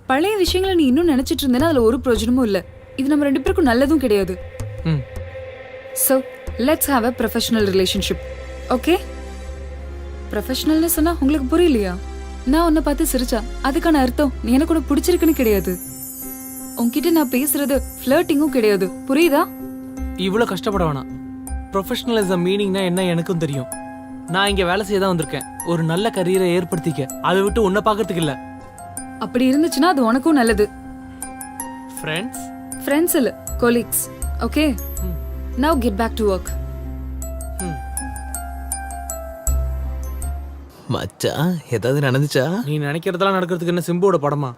பழைய விஷயங்களை நீ இன்னும் நினைச்சிட்டு இருந்தேன்னா அதுல ஒரு பிரயோஜனமும் இல்ல. இது நம்ம ரெண்டு பேருக்கும் நல்லதும் கிடையாது. So let's have a professional relationship. Okay? ப்ரொஃபஷனல்னு சொன்னா உங்களுக்கு புரியலையா? நான் உன்னை பார்த்து சிரிச்சா அதுக்கான அர்த்தம் நீ எனக்கு கூட பிடிச்சிருக்குன்னு கிடையாது. உன்கிட்ட நான் பேசுறது ஃப்ளர்ட்டிங்கும் கிடையாது, புரியுதா? இவ்வளோ கஷ்டப்பட வேணாம். ப்ரொஃபஷனலிசம் மீனிங்னா என்ன எனக்கும் தெரியும். நான் இங்க வேலை செய்ய தான் வந்திருக்கேன், ஒரு நல்ல கரியரை ஏற்படுத்திக்க. அதை விட்டு உன்னை பார்க்கறதுக்கு இல்ல. அப்படி இருந்துச்சுன்னா அது உனக்கும் நல்லது. ஃப்ரெண்ட்ஸ் ஃப்ரெண்ட்ஸ் இல்ல, colleagues. Okay, now get back to work. மச்சான் ஏதாவது நடந்துச்சா? நீ நினைக்கிறதெல்லாம் நடக்கிறதுக்கு என்ன சிம்புவோட படமா?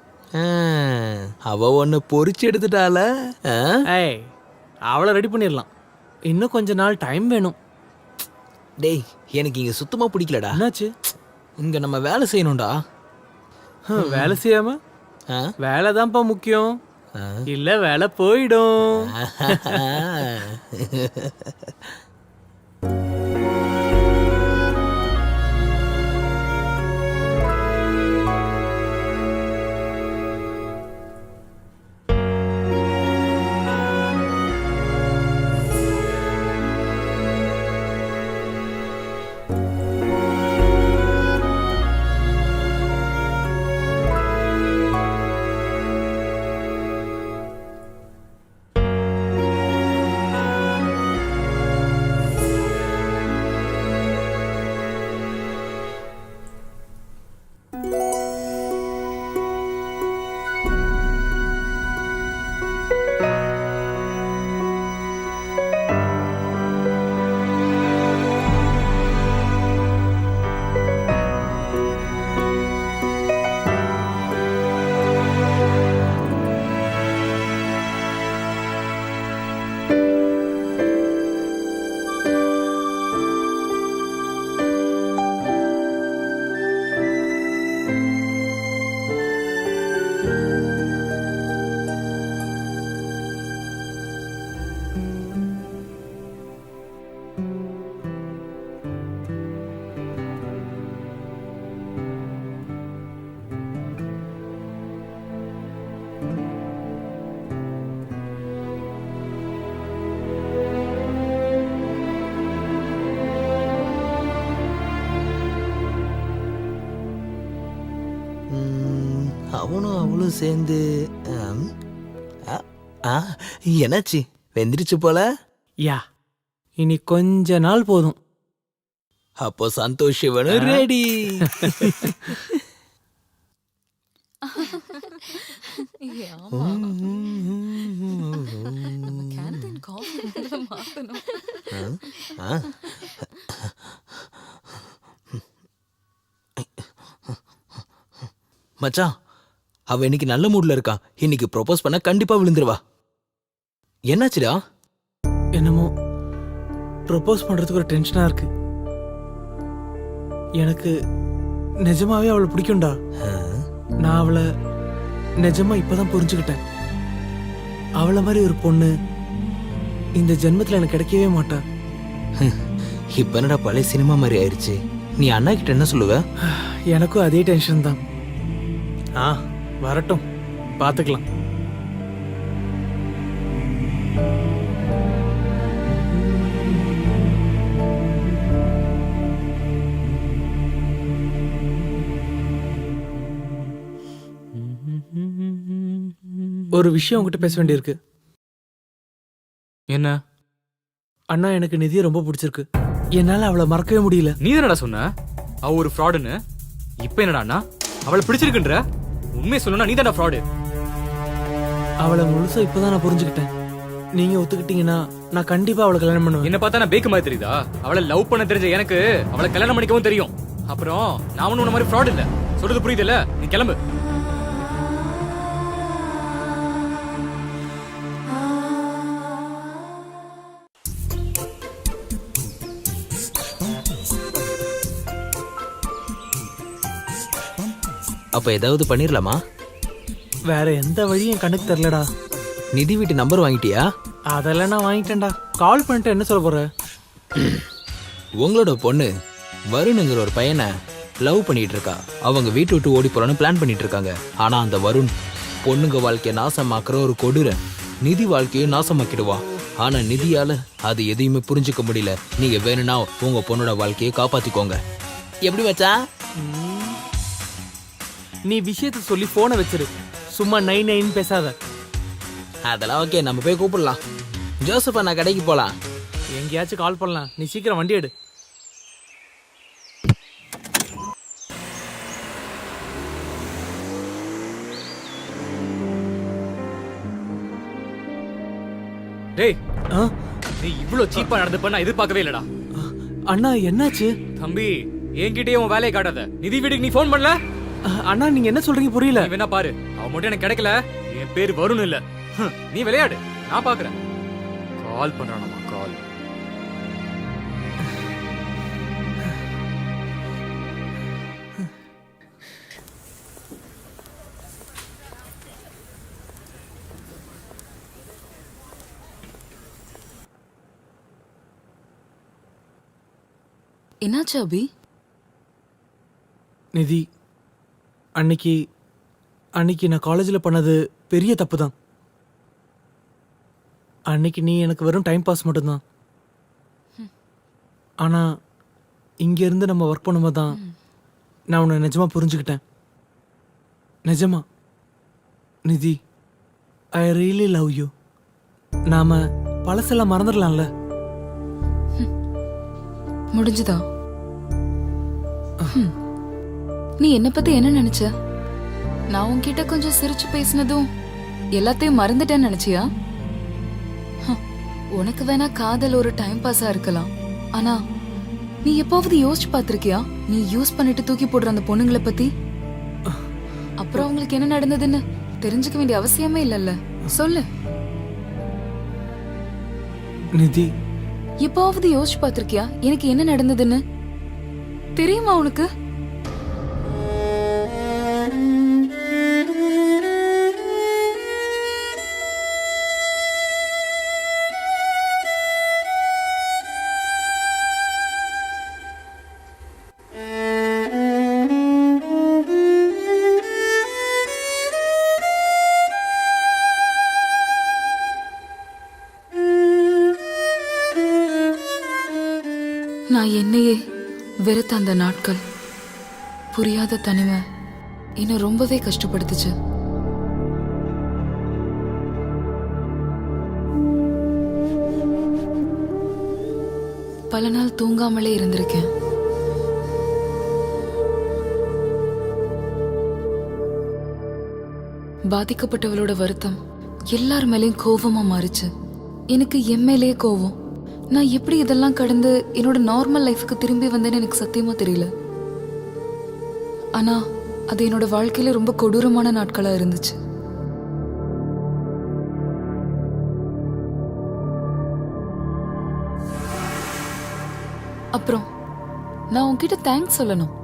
அவ ஒன்னு பொறிச்சு எடுத்துட்டால. ஏய், அவளை ரெடி பண்ணிடலாம். இன்னும் கொஞ்ச நாள் டைம் வேணும். டேய், எனக்கு இங்க சுத்தமா பிடிக்கலடா. என்னாச்சு? இங்க நம்ம வேலை செய்யணும்டா. வேலை செய்யாம வேலை தான்ப்பா முக்கியம். இல்ல வேலை போயிடும். அவனும் அவளும் சேர்ந்து என்னாச்சு? வெந்திரிச்சு போல. யா, இனி கொஞ்ச நாள் போதும். அப்போ சந்தோஷ் சிவனும் ரெடி. மச்சான், அவ இன்னைக்கு நல்ல மூட்ல இருக்கா. இன்னைக்கு ப்ரோபோஸ் பண்ண கண்டிப்பா விழுந்துருவா. என்னாச்சுடா? என்னமோ ப்ரொபோஸ் பண்றதுக்கு ஒரு டென்ஷனா இருக்கு. எனக்கு நிஜமாவே அவளை பிடிக்கும்டா. நான் அவளை நிஜமா இப்பதான் புரிஞ்சுக்கிட்டேன். அவளை மாதிரி ஒரு பொண்ணு இந்த ஜென்மத்துல எனக்கு கிடைக்கவே மாட்டா. இப்ப என்னடா பழைய சினிமா மாதிரி ஆயிடுச்சு. நீ அண்ணா கிட்ட என்ன சொல்லுவ? எனக்கும் அதே டென்ஷன் தான். வரட்டும், பாத்துக்கலாம். ஒரு விஷயம் உங்ககிட்ட பேச வேண்டியிருக்கு. என்ன? அண்ணா, எனக்கு நிதியை ரொம்ப பிடிச்சிருக்கு. என்னால அவளை மறக்கவே முடியல. நீ என்னடா சொன்ன அவ ஒரு ஃப்ராடுன்னு? இப்ப என்னடா அவளை பிடிச்சிருக்குன்ற? உண்மையை சொல்லணும்னா நீ தானே ஃப்ராடு. அவளை முழுசா இப்பதான் நான் புரிஞ்சுக்கிட்டேன். நீங்க ஒத்துக்கிட்டீங்கன்னா நான் கண்டிப்பா அவளை கல்யாணம் பண்ணுவேன். என்ன பார்த்தா நான் பேக்கு மாதிரி தெரியுதா? அவளை லவ் பண்ண தெரிஞ்ச எனக்கு அவளை கல்யாணம் பண்ணிக்கவும் தெரியும். அப்புறம் நான் ஒன்னும் உன்ன மாதிரி ஃப்ராட் இல்ல. சொல்றது புரியுது இல்ல? நீ கிளம்பு. அப்ப ஏதாவது பண்ணிரலாமா? வேற எந்த வழியும் என் கண்ணுக்கு தெரியலடா. நிதி வீட்டு நம்பர் வாங்கிட்டியா? அதெல்லாம் நான் வாங்கிட்டேன்டா. கால் பண்ணிட்டு என்ன சொல்ல போற? உங்களோட பொண்ணு வருணுங்கிற ஒரு பையனை லவ் பண்ணிட்டு இருக்கா. அவங்க வீட்டு விட்டு ஓடி போறன்னு பிளான் பண்ணிட்டு இருக்காங்க. ஆனா அந்த வருண் பொண்ணுங்க வாழ்க்கைய நாசமாக்குற ஒரு கொடூர நிதி வாழ்க்கையும் நாசமாக்கிடுவான். ஆனா நிதியால அது எதையுமே புரிஞ்சுக்க முடியல. நீங்க வேணும்னா உங்க பொண்ணோட வாழ்க்கையை காப்பாத்திக்கோங்க. எப்படி வச்சா? நீ விஷயத்த சொல்லி போனை வச்சிரு. சும்மா நைன் பேசாத. அதெல்லாம் ஓகே, நம்ம போய் கூப்பிடலாம். ஜோசப் நான் கடைக்கு போலாம். எங்கேயாச்சும் கால் பண்ணலாம். நீ சீக்கிரம் வண்டி எடு. டேய் நீ இவ்ளோ சீப்பா நடந்துப்ப நான் எதிர்பார்க்கவே இல்லடா. அண்ணா என்னாச்சு? தம்பி என்கிட்டயே உன் வேலையை காட்டாத. நிதி வீட்டுக்கு நீ ஃபோன் பண்ணல? அண்ணா நீங்க என்ன சொல்றீங்க புரியல. நீ வேணா பாரு, அவன் மட்டும் எனக்கு கிடைக்கல. என் பேரு வருண் இல்ல. நீ விளையாடு, நான் பாக்குறேன். கால் பண்றானமா கால். என்னாச்சு அபி? நிதி, அன்னைக்கு நான் காலேஜில் பண்ணது பெரிய தப்பு தான். அன்னைக்கு நீ எனக்கு வெறும் டைம் பாஸ் மட்டும்தான். ஆனால் இங்கேருந்து நம்ம ஒர்க் பண்ணும்போது தான் நான் உன்னை நிஜமாக புரிஞ்சுக்கிட்டேன். நிஜமா நிதி, ஐ ரியலி லவ் யூ. நாம் பழசெல்லாம் மறந்துடலாம்ல. முடிஞ்சுதா? நீ என்ன பத்தி என்ன நினைச்ச? நான் உன்கிட்ட கொஞ்சம் சிரிச்சு பேசினதும் எல்லாத்தையும் மறந்துட்டேன்னு நினைச்சியா? உனக்கு வேணா காதல் ஒரு டைம் பாஸா இருக்கலாம். ஆனா நீ எப்பாவது யோசிச்சு பாத்திருக்கியா நீ யூஸ் பண்ணிட்டு தூக்கி போடுற அந்த பொண்ணுங்களை பத்தி? அப்புறம் அவங்களுக்கு என்ன நடந்ததுன்னு தெரிஞ்சுக்க வேண்டிய அவசியமே இல்லல்ல. சொல்லு நிதி, எப்பாவது யோசிச்சு பாத்திருக்கியா எனக்கு என்ன நடந்ததுன்னு? தெரியுமா உனக்கு? நான் என்னையே வெறுத்த அந்த நாட்கள், புரியாத தனிமை என்ன ரொம்பவே கஷ்டப்படுத்துச்சு. பல நாள் தூங்காமலே இருந்திருக்கேன். பாதிக்கப்பட்டவளோட வருத்தம் எல்லார் மேலேயும் கோவமா மாறிச்சு. எனக்கு என் மேலேயே கோவம். நான் எப்படி இதெல்லாம் கடந்து என்னோட நார்மல் லைஃப்க்கு திரும்பி வந்தேன்னு எனக்கு சத்தியமா தெரியல. ஆனா அது என்னோட வாழ்க்கையில ரொம்ப கொடூரமான நாட்களா இருந்துச்சு. அப்புறம் நான் உன்கிட்ட தேங்க்ஸ் சொல்லணும்.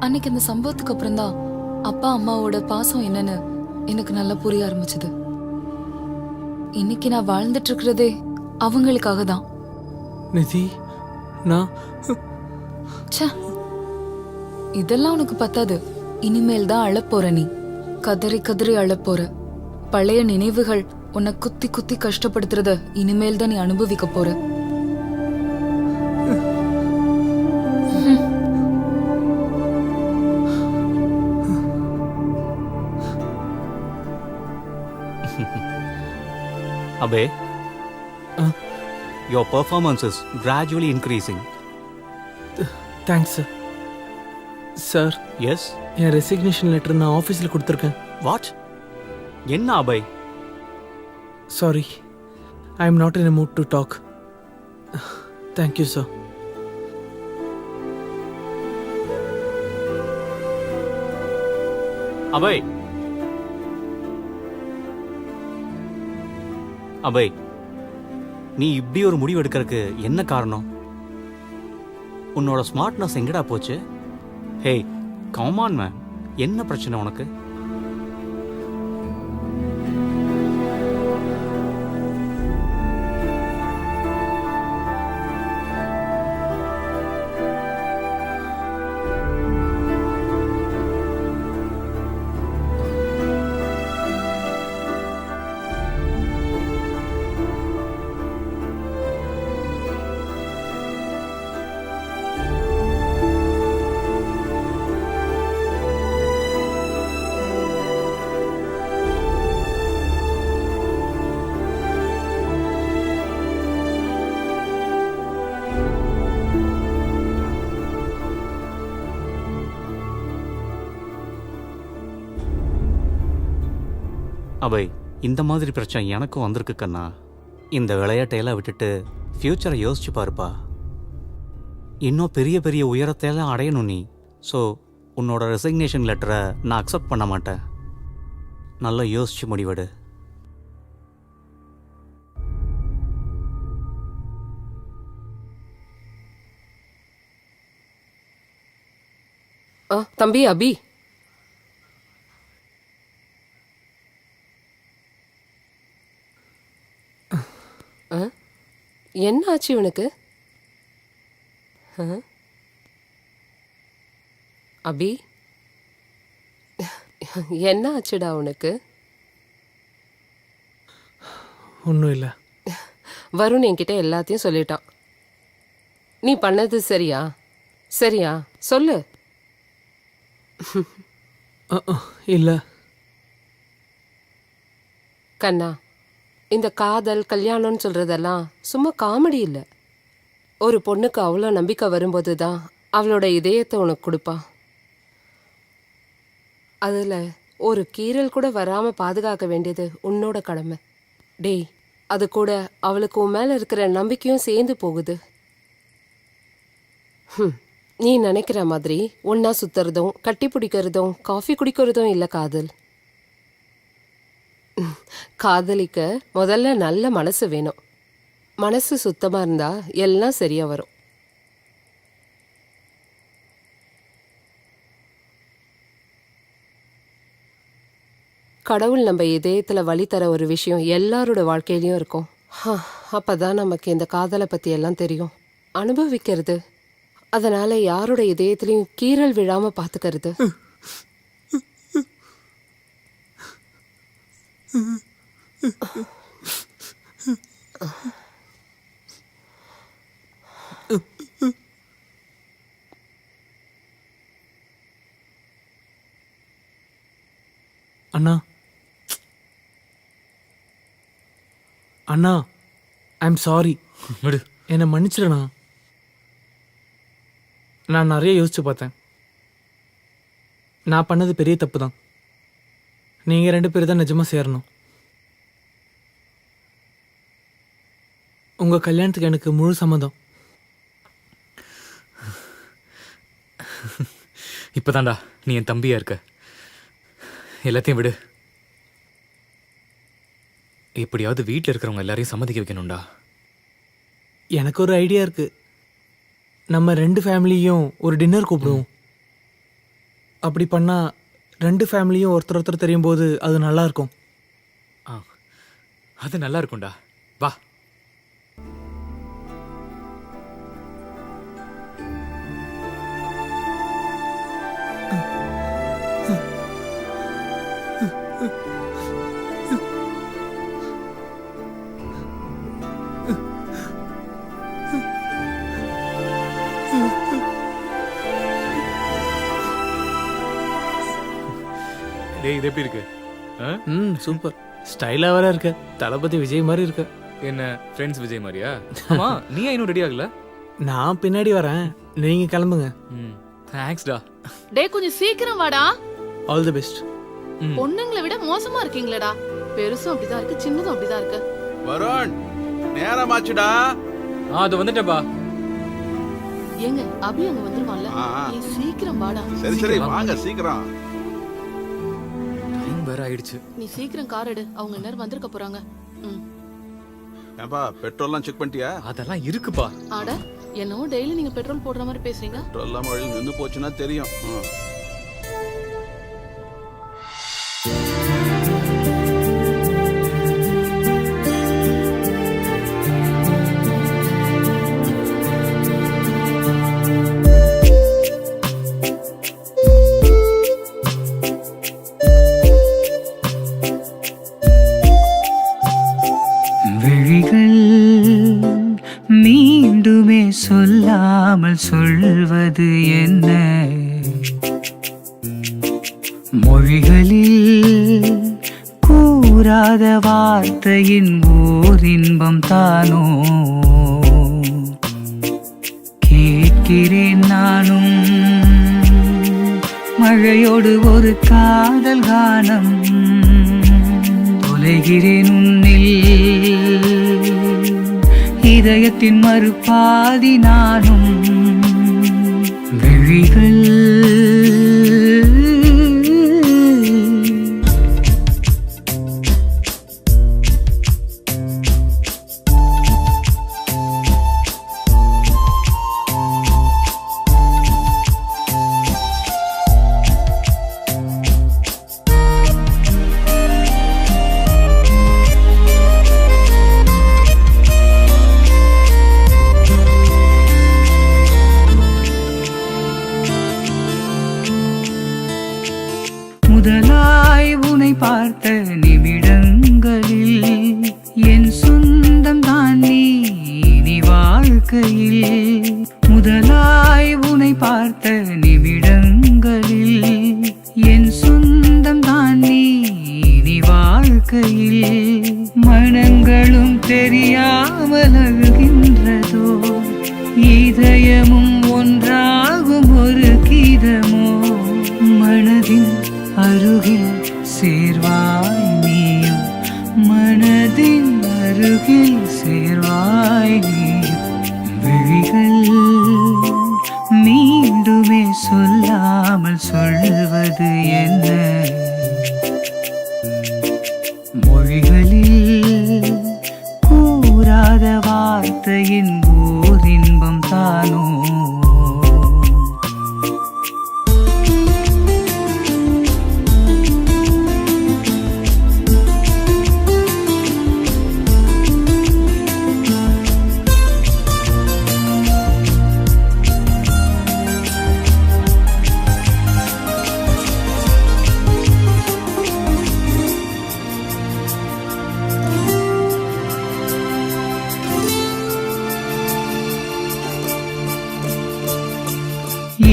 அன்னைக்கு அந்த சம்பவத்துக்கு அப்புறம் தான் அப்பா அம்மாவோட பாசம் என்னன்னு எனக்கு நல்லா புரிய ஆரம்பிச்சது. இன்னைக்கு நான் வாழ்ந்துட்டு இருக்கிறதே அவங்களுக்காக தான். நிதி, நான் இதெல்லாம் உனக்கு பத்தாது. இனிமேல் தான் அழப்போற. நீ கதறி கதறி அழப்போற. பழைய நினைவுகள் உன்னை குத்தி குத்தி கஷ்டப்படுத்துறத இனிமேல் தான் நீ அனுபவிக்க போற. Abhay, your performance is gradually increasing. Thanks sir. Sir, Yes? என் ரெசிக்னேஷன் லெட்டர் நான் ஆஃபீஸில் கொடுத்துருக்கேன். What? என்ன Abhay? Sorry, I am not in a mood to talk. Thank you sir. Abhay, Abhay, நீ இப்படி ஒரு முடிவு எடுக்கிறதுக்கு என்ன காரணம்? உன்னோட ஸ்மார்ட்னஸ் எங்கடா போச்சு? ஹே, கம் ஆன் மேன், என்ன பிரச்சனை உனக்கு? அபய், இந்த மாதிரி பிரச்சனை எனக்கும் வந்திருக்கு கண்ணா. இந்த விளையாட்டையெல்லாம் விட்டுட்டு ஃப்யூச்சரை யோசிச்சு பாருப்பா. இன்னும் பெரிய பெரிய உயரத்தையெல்லாம் அடையணும் நீ. ஸோ உன்னோட ரெசிக்னேஷன் லெட்டரை நான் அக்செப்ட் பண்ண மாட்டேன். நல்லா யோசிச்சு முடிவெடு. தம்பி அபி, என்ன ஆச்சு இவனுக்கு? அபி, என்ன ஆச்சுடா உனக்கு? ஒன்றும் இல்லை. வருண் என்கிட்ட எல்லாத்தையும் சொல்லிட்டான். நீ பண்ணது சரியா? சரியா சொல்லு. இல்லை கண்ணா, இந்த காதல் கல்யாணம்னு சொல்றதெல்லாம் சும்மா காமெடி இல்லை. ஒரு பொண்ணுக்கு அவ்வளோ நம்பிக்கை வரும்போது தான் அவளோட இதயத்தை உனக்கு கொடுப்பா. அதில் ஒரு கீறல் கூட வராமல் பாதுகாக்க வேண்டியது உன்னோட கடமை. டேய், அது கூட அவளுக்கு உன் மேலே இருக்கிற நம்பிக்கையும் சேர்ந்து போகுது. நீ நினைக்கிற மாதிரி ஒன்னா சுத்துறதும் கட்டி பிடிக்கிறதும் காஃபி குடிக்கிறதும் இல்லை காதல். காதலிக்க முதல்ல நல்ல மனசு வேணும். மனசு சுத்தமா இருந்தா எல்லாம் சரியா வரும். கடவுள் நம்ம இதயத்துல வழி தர ஒரு விஷயம் எல்லாரோட வாழ்க்கையிலயும் இருக்கும். அப்பதான் நமக்கு இந்த காதலை பத்தி எல்லாம் தெரியும். அனுபவிக்கிறது, அதனால யாரோட இதயத்திலையும் கீறல் விழாம பாத்துக்கிறது. அண்ணா, அண்ணா, ஐம் சாரி. விடு, என்னை மன்னிச்சிடண்ணா. நான் நிறைய யோசிச்சு பார்த்தேன். நான் பண்ணது பெரிய தப்பு தான். நீங்கள் 2 பேர் தான் நிஜமாக சேரணும். உங்கள் கல்யாணத்துக்கு எனக்கு முழு சம்மதம். இப்போதான்டா நீ என் தம்பியா இருக்க. எல்லாத்தையும் விடு. எப்படியாவது வீட்டில் இருக்கிறவங்க எல்லாரையும் சம்மதிக்க வைக்கணும்டா. எனக்கு ஒரு ஐடியா இருக்கு. நம்ம 2 ஃபேமிலியும் ஒரு டின்னர் கூப்பிடுவோம். அப்படி பண்ணா 2 ஃபேமிலியும் ஒருத்தர் ஒருத்தர் தெரியும் போது அது நல்லா இருக்கும். அது நல்லா இருக்கும்டா. வா. டேய், இது எப்படி இருக்கு? சூப்பர். ஸ்டைலாக வேற இருக்க. தளபதி விஜய் மாதிரி இருக்க. என்ன ஃப்ரெண்ட்ஸ் விஜய் மாதிரியா? ஆமா, நீ இன்னும் ரெடி ஆகல? நான் பின்னாடி வரேன், நீங்க கிளம்புங்க. தேங்க்ஸ்டா. டேய், கொஞ்சம் சீக்கிரம் வாடா. All the best. பொண்ணுங்களை விட மோசமா இருக்கீங்களேடா. பெருசும் அப்படிதான் இருக்கு, சின்னதும் அப்படிதான் இருக்கு. வருண், நேரமாச்சுடா. அது வந்துட்டேப்பா. ஏங்க, அபி அங்க வந்துருவான்ல. நீ சீக்கிரம் வாடா. சரி சரி, வாங்க சீக்கிரம். டைம் வேற ஆயிடுச்சு. நீ சீக்கிரம் கார் எடு, அவங்க நேரம் வந்திருக்க போறாங்க. ஏன்பா, பெட்ரோல்லாம் செக் பண்ணிட்டியா? அதெல்லாம் இருக்குப்பா. ஆட, என்னவோ டெய்லி நீங்க பெட்ரோல் போடுற மாதிரி பேசுறீங்க. பெட்ரோல்லாம் வழி நின்று போச்சுன்னா தெரியும். மீண்டுமே சொல்லாமல் சொல்வது என்ன? மொழிகளில் கூறாத வார்த்தையின் ஓர் இன்பம் தானோ? கேட்கிறேன் நானும் மழையோடு ஒரு காதல் கானம். தொலைகிறேன் உன்னில் இதயத்தின் மறுபாதி நானும் விழிகள் முதலாய் உனை பார்த்த நிமிடங்களில் என் சொந்தம் தான் நீ வாழ்க்கையில் முதலாய் உனை பார்த்த நிமிடங்களில் என் சொந்தம் தான் நீ வாழ்க்கையில் மனங்களும் தெரியாமல் அழுகின்றதோ இதயமும் ஒன்றாகும் ஒரு கீதமோ மனதின் அருகில் சேர்வாய் நீயும் மனதின் அருகில் சேர்வாய் நீயும் விழிகள் மீண்டுமே சொல்லாமல் சொல்வது என்ன மொழிகளில் கூறாத வார்த்தையின் ஓர் இன்பம் தானோ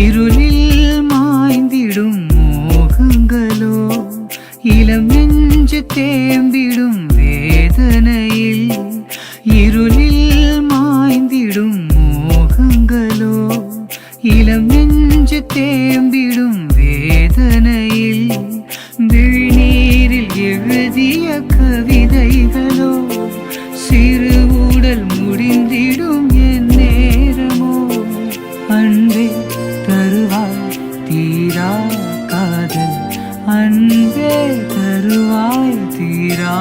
இருளில் மாய்ந்திடும் மோகங்களோ இளம் நெஞ்சு தேம்பிடும் வேதனையில் இருளில் மாய்ந்திடும் மோகங்களோ இளம் நெஞ்சு தேம்பிடும் வேதனையில் விழிநீரில் எழுதிய கவிதைகளோ சிறு உடல் முடிந்திடும் என் நேரமோ அன்பே தருவாய் தீரா காதல் அன்பே தருவாய் தீரா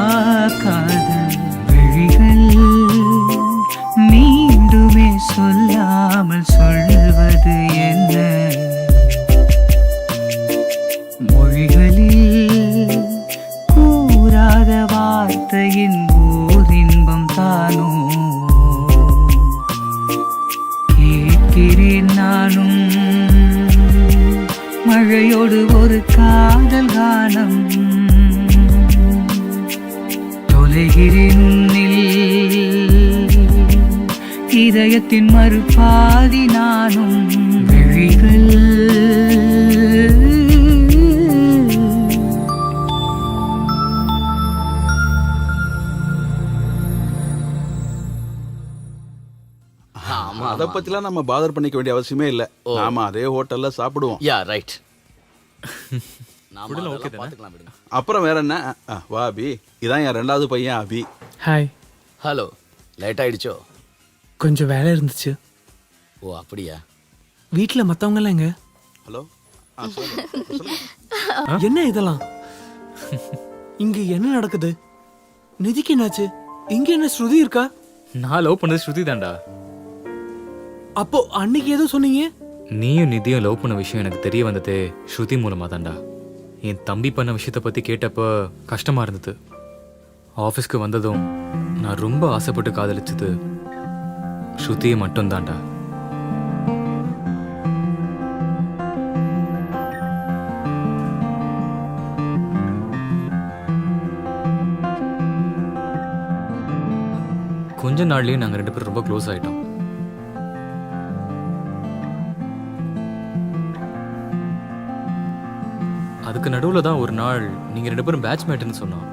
காதல் விழிகள் மீண்டுமே சொல்லாமல் சொல்வது என்ன மொழிகளில் கூறாத வார்த்தையின் ஓர் இன்பம் தானோ கேட்கிறேன் நானும் மழையோடு ஒரு காதல் கானம் தொலைகிறேன் உன்னில் இதயத்தின் மறுபாதி நானும் விழிகள் அதை பத்திலாம் நம்ம பாதர் பண்ணிக்க வேண்டிய அவசியமே இல்ல. நாம அதே ஹோட்டல்ல சாப்பிடுவோம். Yeah right. அப்புறம் வேற என்ன? வா அபி, இதான் என் ரெண்டாவது பையன் அபி. ஹாய். ஹலோ. லேட் ஆயிடுச்சோ? கொஞ்சம் வேலை இருந்துச்சு. ஓ அப்படியா? வீட்டில் மற்றவங்கலாம் எங்க? ஹலோ. என்ன இதெல்லாம்? இங்க என்ன நடக்குது? நிதிக்கு என்னாச்சு? இங்க என்ன ஸ்ருதி இருக்கா? நான் லவ் பண்ணது ஸ்ருதி தான்டா. அப்போ அன்னைக்கு ஏதோ சொன்னீங்க? நீயும் நிதியும் லவ் பண்ண விஷயம் எனக்கு தெரிய வந்ததே ஸ்ருதி மூலமா தான்டா. என் தம்பி பண்ண விஷயத்த பத்தி கேட்டப்ப கஷ்டமா இருந்தது. ஆஃபீஸ்க்கு வந்ததும் நான் ரொம்ப ஆசைப்பட்டு காதலிச்சது ஸ்ருதியை மட்டும் தான்டா. கொஞ்ச நாள்லயே நாங்க ரெண்டு பேரும் ரொம்ப க்ளோஸ் ஆயிட்டோம். அதுக்கு நடுவுல தான் ஒரு நாள் நீங்க ரெண்டு பேரும் பேட்ச்மேட்னு சொன்னோம்.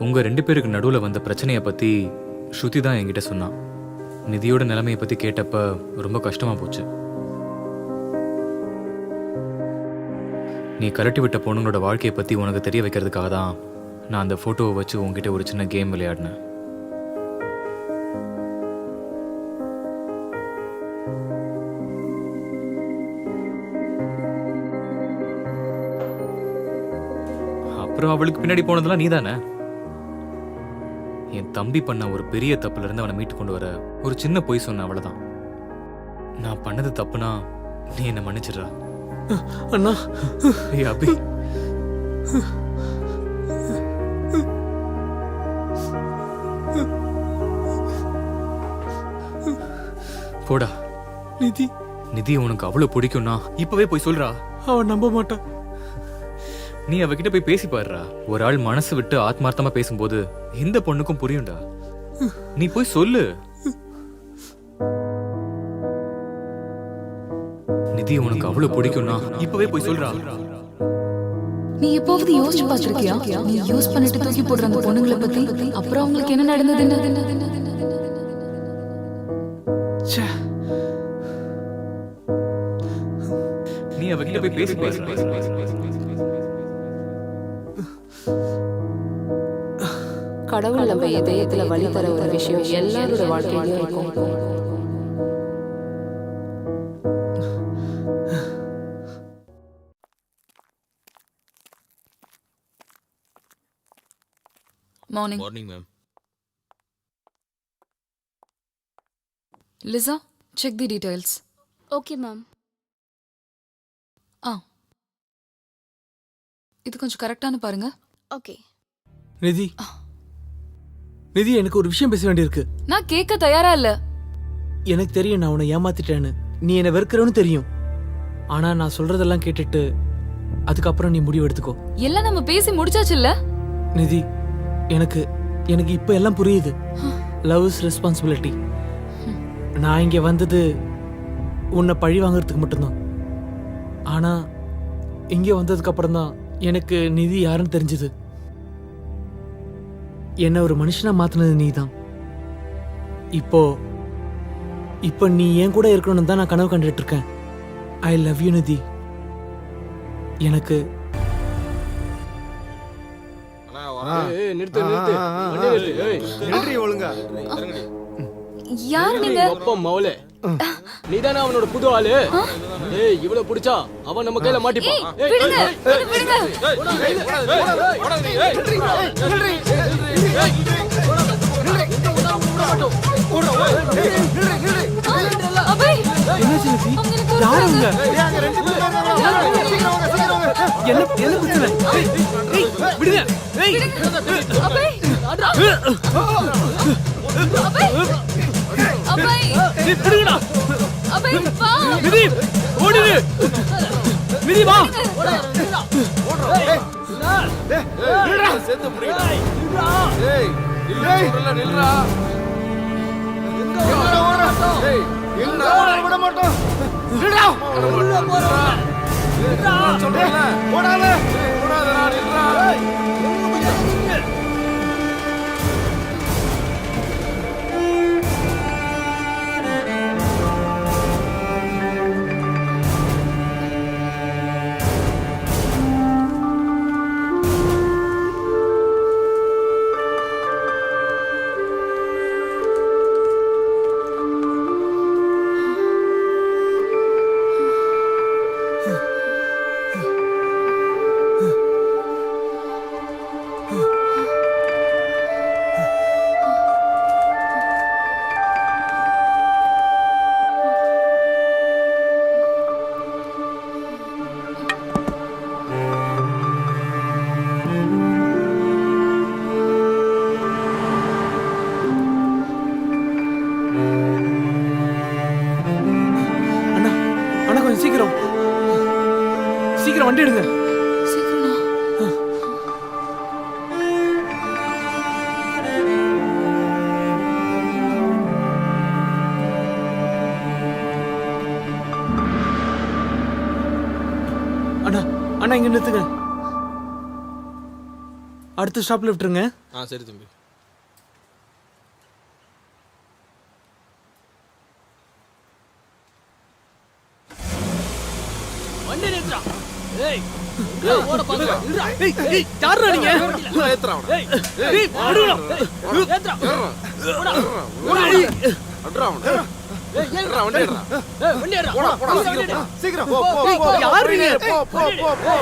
உங்க ரெண்டு பேருக்கு நடுவுல வந்த பிரச்சனையை பத்தி ஸ்ருதி தான் என்கிட்ட சொன்னான். நிதியோட நிலைமையை பற்றி கேட்டப்ப ரொம்ப கஷ்டமாக போச்சு. நீ கலட்டி விட்ட பொண்ணுங்களோட வாழ்க்கையை பற்றி உனக்கு தெரிய வைக்கிறதுக்காக தான் நான் அந்த ஃபோட்டோவை வச்சு உங்ககிட்ட ஒரு சின்ன கேம் விளையாடினேன். அப்புறம் அவளுக்கு பின்னாடி போனதெல்லாம் நீதானே. என் தம்பி பண்ண ஒரு பெரிய தப்புல இருந்து அவனை மீட்டு கொண்டு வர ஒரு சின்ன பொய் சொன்ன, அவ்வளவுதான். நான் பண்ணது தப்புனா நீ என்ன மன்னிச்சிடுறா. அண்ணா ஏய் அபி, போடா. நிதி நிதி உனக்கு அவ்வளவு பிடிக்கும்னா இப்பவே போய் சொல்றா. அவன் நம்ப மாட்டான். நீ அவகிட்ட போய் பேசி பாருடா. ஒரு ஆள் மனசு விட்டு ஆத்மார்த்தமா பேசும்போது இந்த பொண்ணுக்கும் புரியும்டா. நீ போய் சொல்லு. நிதி உனக்கு அவ்வளவு பிடிக்கும்னா இப்பவே போய் சொல்றா. நீ எப்போவது யோசிச்சு பார்த்திருக்கியா? நீ யூஸ் பண்ணிட்டு தூக்கி போடுற அந்த பொண்ணுங்களை பத்தி அப்புறம் அவங்களுக்கு என்ன நடந்தது? நீ அவகிட்ட போய் பேசி பாருடா. கடவுள் நம்ம இதயத்துல வழி தர ஒரு விஷயம் எல்லாரோட வாழ்க்கையிலும் இருக்கும். Morning. Morning ma'am. Lisa, check the details. Okay ma'am. இது கொஞ்சம் கரெக்டானு பாருங்க. ஓகே. நிதி நிதி, எனக்கு ஒரு விஷயம் பேச வேண்டியிருக்கு. நான் கேட்க தயாரா இல்ல. எனக்கு தெரியும் நான் உன்னை ஏமாத்திட்டேன்னு. நீ என்னை வெறுக்கிறவனு தெரியும். ஆனா நான் சொல்றதெல்லாம் கேட்டுட்டு அதுக்கப்புறம் நீ முடிவு எடுத்துக்கோ. எல்லாம் நம்ம பேசி முடிச்சாச்சு இல்ல? நிதி, எனக்கு எனக்கு இப்ப எல்லாம் புரியுது. Love is responsibility. நான் இங்க வந்தது உன்னை பழி வாங்குறதுக்கு மட்டும்தான். ஆனா இங்க வந்ததுக்கு அப்புறம் தான் எனக்கு நிதி யாருன்னு தெரிஞ்சது. என்ன ஒரு மனுஷனா மாத்தினது நீதான். இப்போ நீ என் கூட இருக்கணும்னு தான் நான் கனவு கண்டுட்டு இருக்கேன். ஐ லவ் யூ நிதி. எனக்கு யார் நீங்க? மௌலே, நீதானே அவனோட புது ஆளு? ஏய், இவ்வளவு பிடிச்சா அவன் நம்ம கையில மாட்டிப்பான். விடுங்க, விடுங்க. அபய், என்னாச்சு நிதி? யாருங்க? என்ன பிரச்சனை? விடுங்க. அபய், அபய், விடுங்கடா. அபய், வா. நிதி, ஓடிடு. நிதி, வா. சீக்கிரம் சீக்கிரம் வண்டி எடுங்க. அண்ணா அண்ணா இங்க நிறுத்துங்க. அடுத்த ஸ்டாப்ல விட்டுருங்க. சரி தம்பி. வண்டி நிறுத்துடா. ஏய் ஓட பாக்குறா. யாரா நீங்க? ஏத்துறா அவனை. ஏய் அடுடா. ஏத்துடா. ஓடா. அட்றா அவனை. ஏறுறா வண்டி ஏறுறா. வண்டி ஏறுடா. போடா போடா சீக்கிரம் போ போ போ. யாரு நீங்க? போ போ போ போ.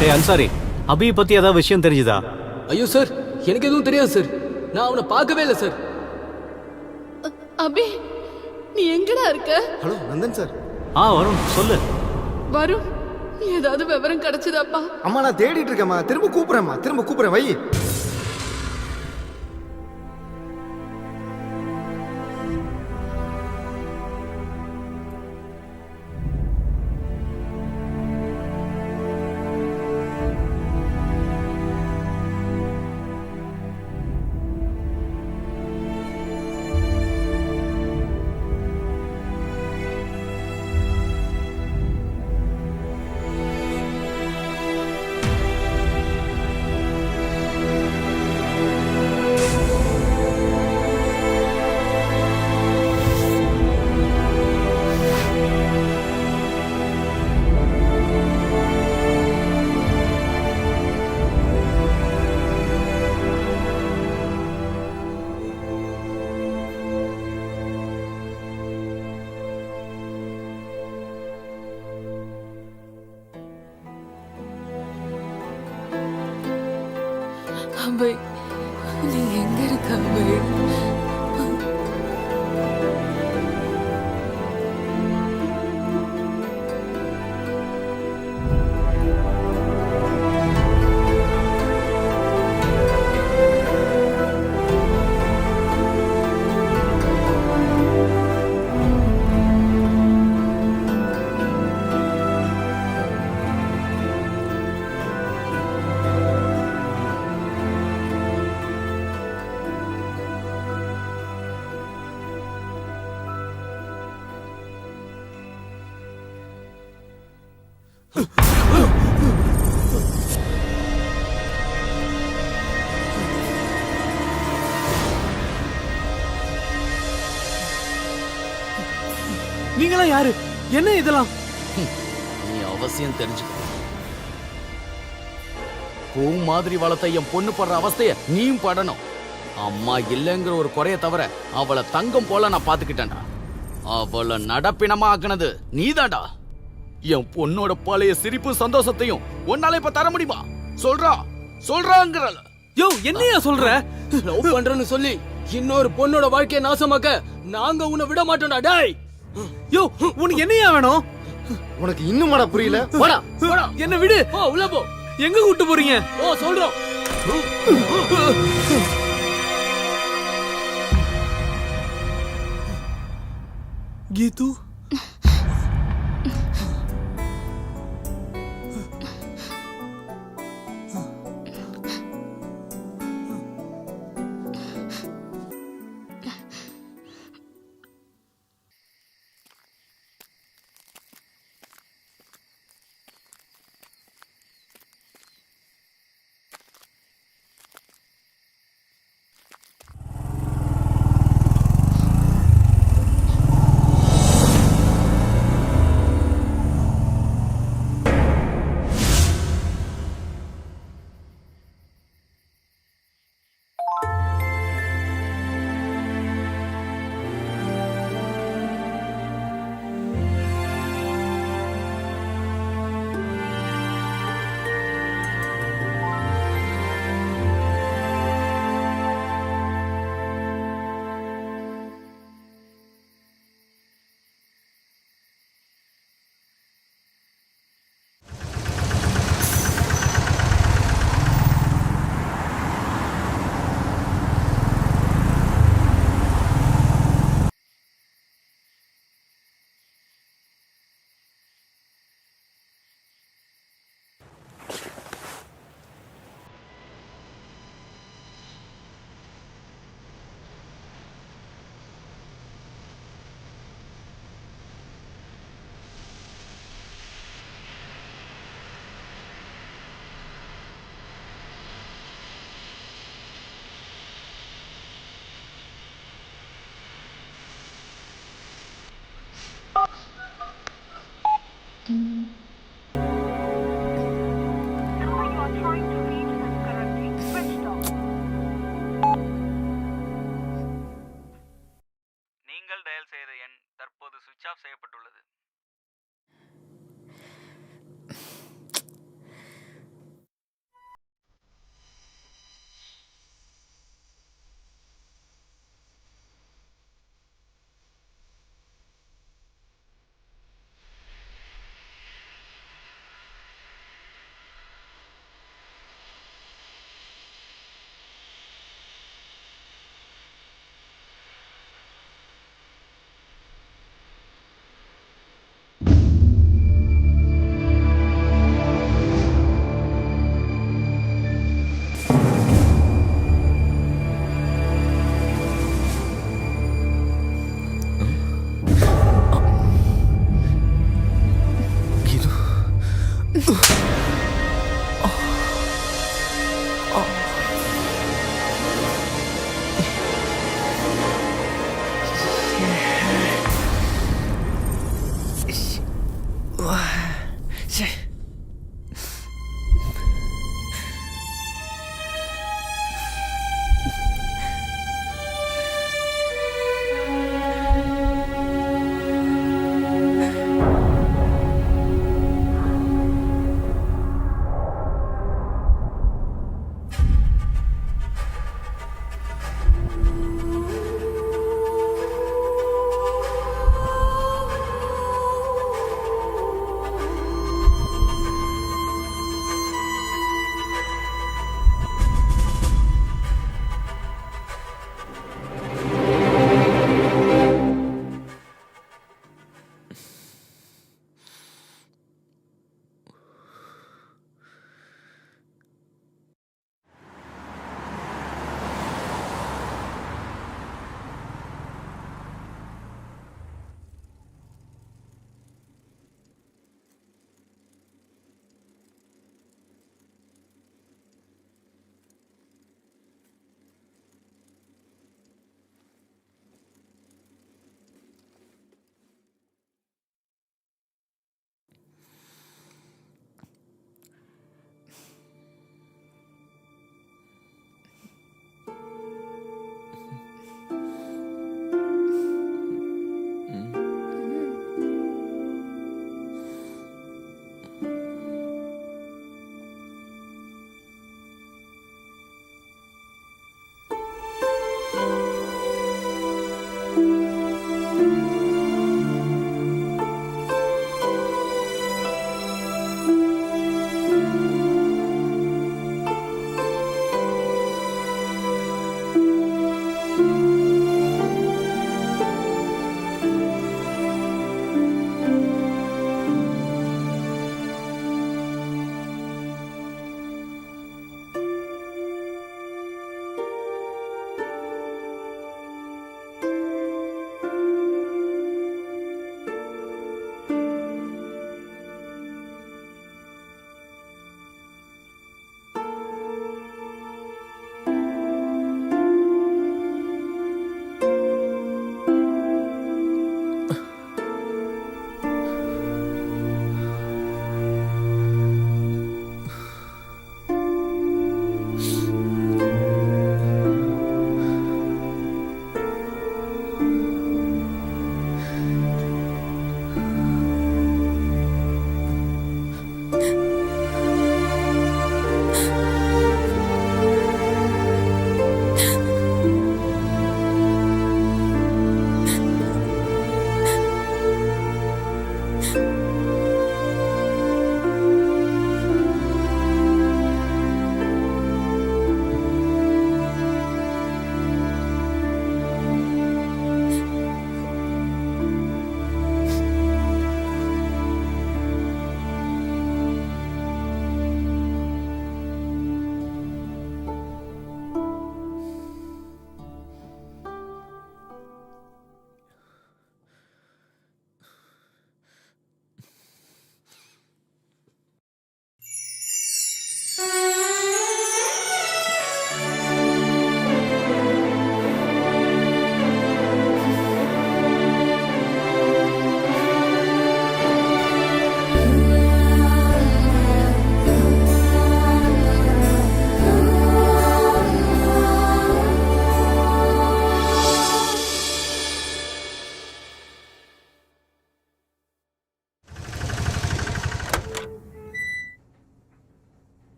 டேய் அன்சாரி, அபி பத்தி ஏதாவது விஷயம் தெரிஞ்சுதா? ஐயோ சார், எனக்கு எதுவும் தெரியாது சார். நான் அவனை பார்க்கவே இல்லை சார். அபி நீ எங்கடா இருக்க? Hello Nandan sir. வருண் சொல்லு. வரும் ஏதாவது விவரம் கிடைச்சதாப்பா? அம்மா நான் தேடிட்டு இருக்கேம்மா, திரும்ப கூப்பிடுறேன் வை. அபய் நீ எங்க இருக்க அபய்? நீங்களாம் யாரு? என்ன இதெல்லாம்? நீ அவசியம் தெரிஞ்சுக்க. பூ மாதிரி வளர்த்த என் பொண்ணு படுற அவஸ்தைய நீயும் படணும். அம்மா இல்லைங்கிற ஒரு குறைய தவிர அவளை தங்கம் போல நான் பாத்துக்கிட்டேன்டா. அவளை நடப்பினமா ஆக்குனது நீதான்டா. என் பொண்ணோட பழைய சிரிப்பு சந்தோஷத்தையும் உன்னால இப்ப தர முடியுமா? சொல்றாங்கறல. யோ என்னையா சொல்ற? லவ் பண்றேன்னு சொல்லி இன்னொரு பொண்ணோட வாழ்க்கையை நாசமாக்க நாங்க உன்னை விட மாட்டோம்டா. டேய் யோ உனக்கு என்னையா வேணும்? உனக்கு இன்னும் புரியல? போடா போடா. என்ன விடு. போ உள்ள போ. எங்க கூட்டு போறீங்க? ஓ சொல்றோம். கீது நீங்கள் டயல் செய்த எண் தற்போது சுவிட்ச் ஆஃப் செய்யப்பட்டுள்ளது.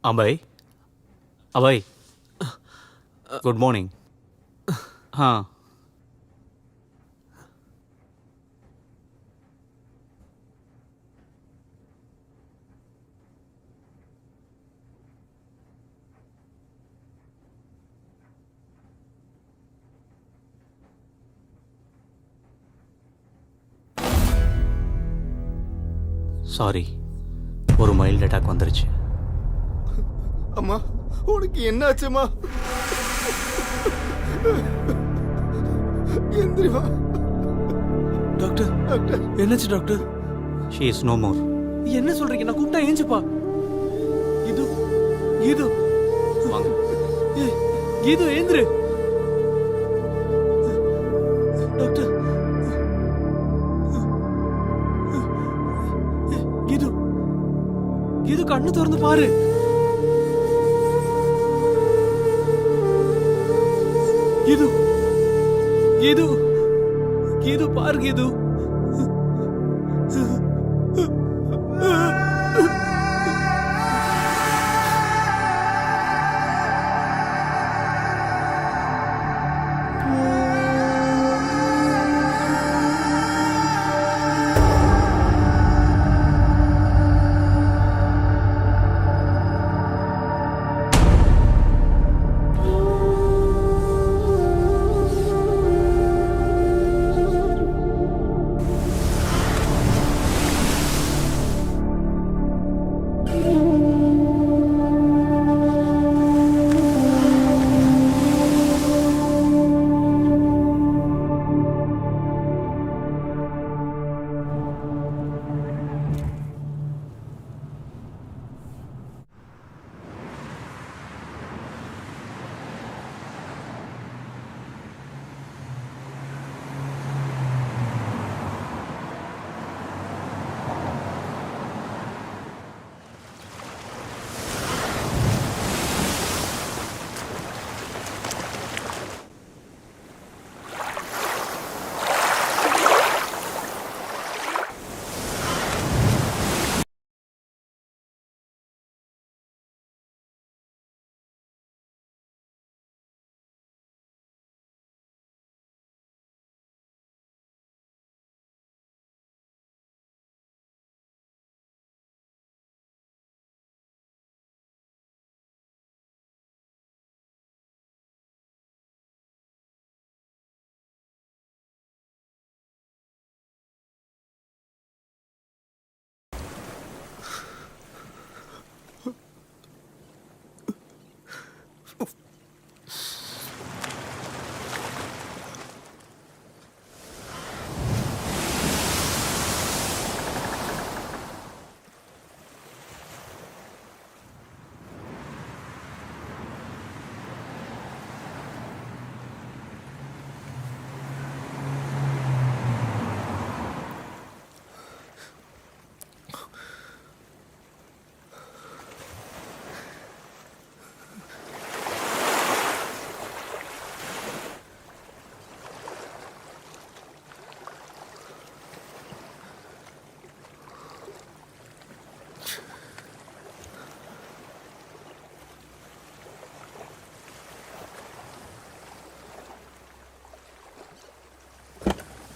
Abhay Abhay good morning. Sorry, ஒரு மைல்டு அட்டாக் வந்துருச்சு. அம்மா உனக்கு என்னாச்சுமா? எந்திரிமா. டாக்டர் டாக்டர் என்னாச்சு doctor? She is no more. என்ன சொல்றீங்க? நான் கூப்பிட்டா ஏஞ்சுப்பா. இது இது வாங்க. இது ஏந்திரு டாக்டர். இது இது கண்ணு திறந்து பாரு. இது இது இது பாருங்க. இது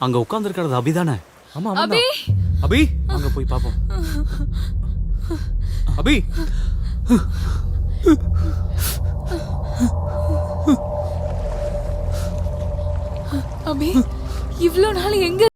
அங்க உட்கார்ந்து இருக்கிறது அபிதானே? ஆமா அபி அபி அங்க போய் பாப்போம். அபி அபி இவ்ளோ நாள் எங்க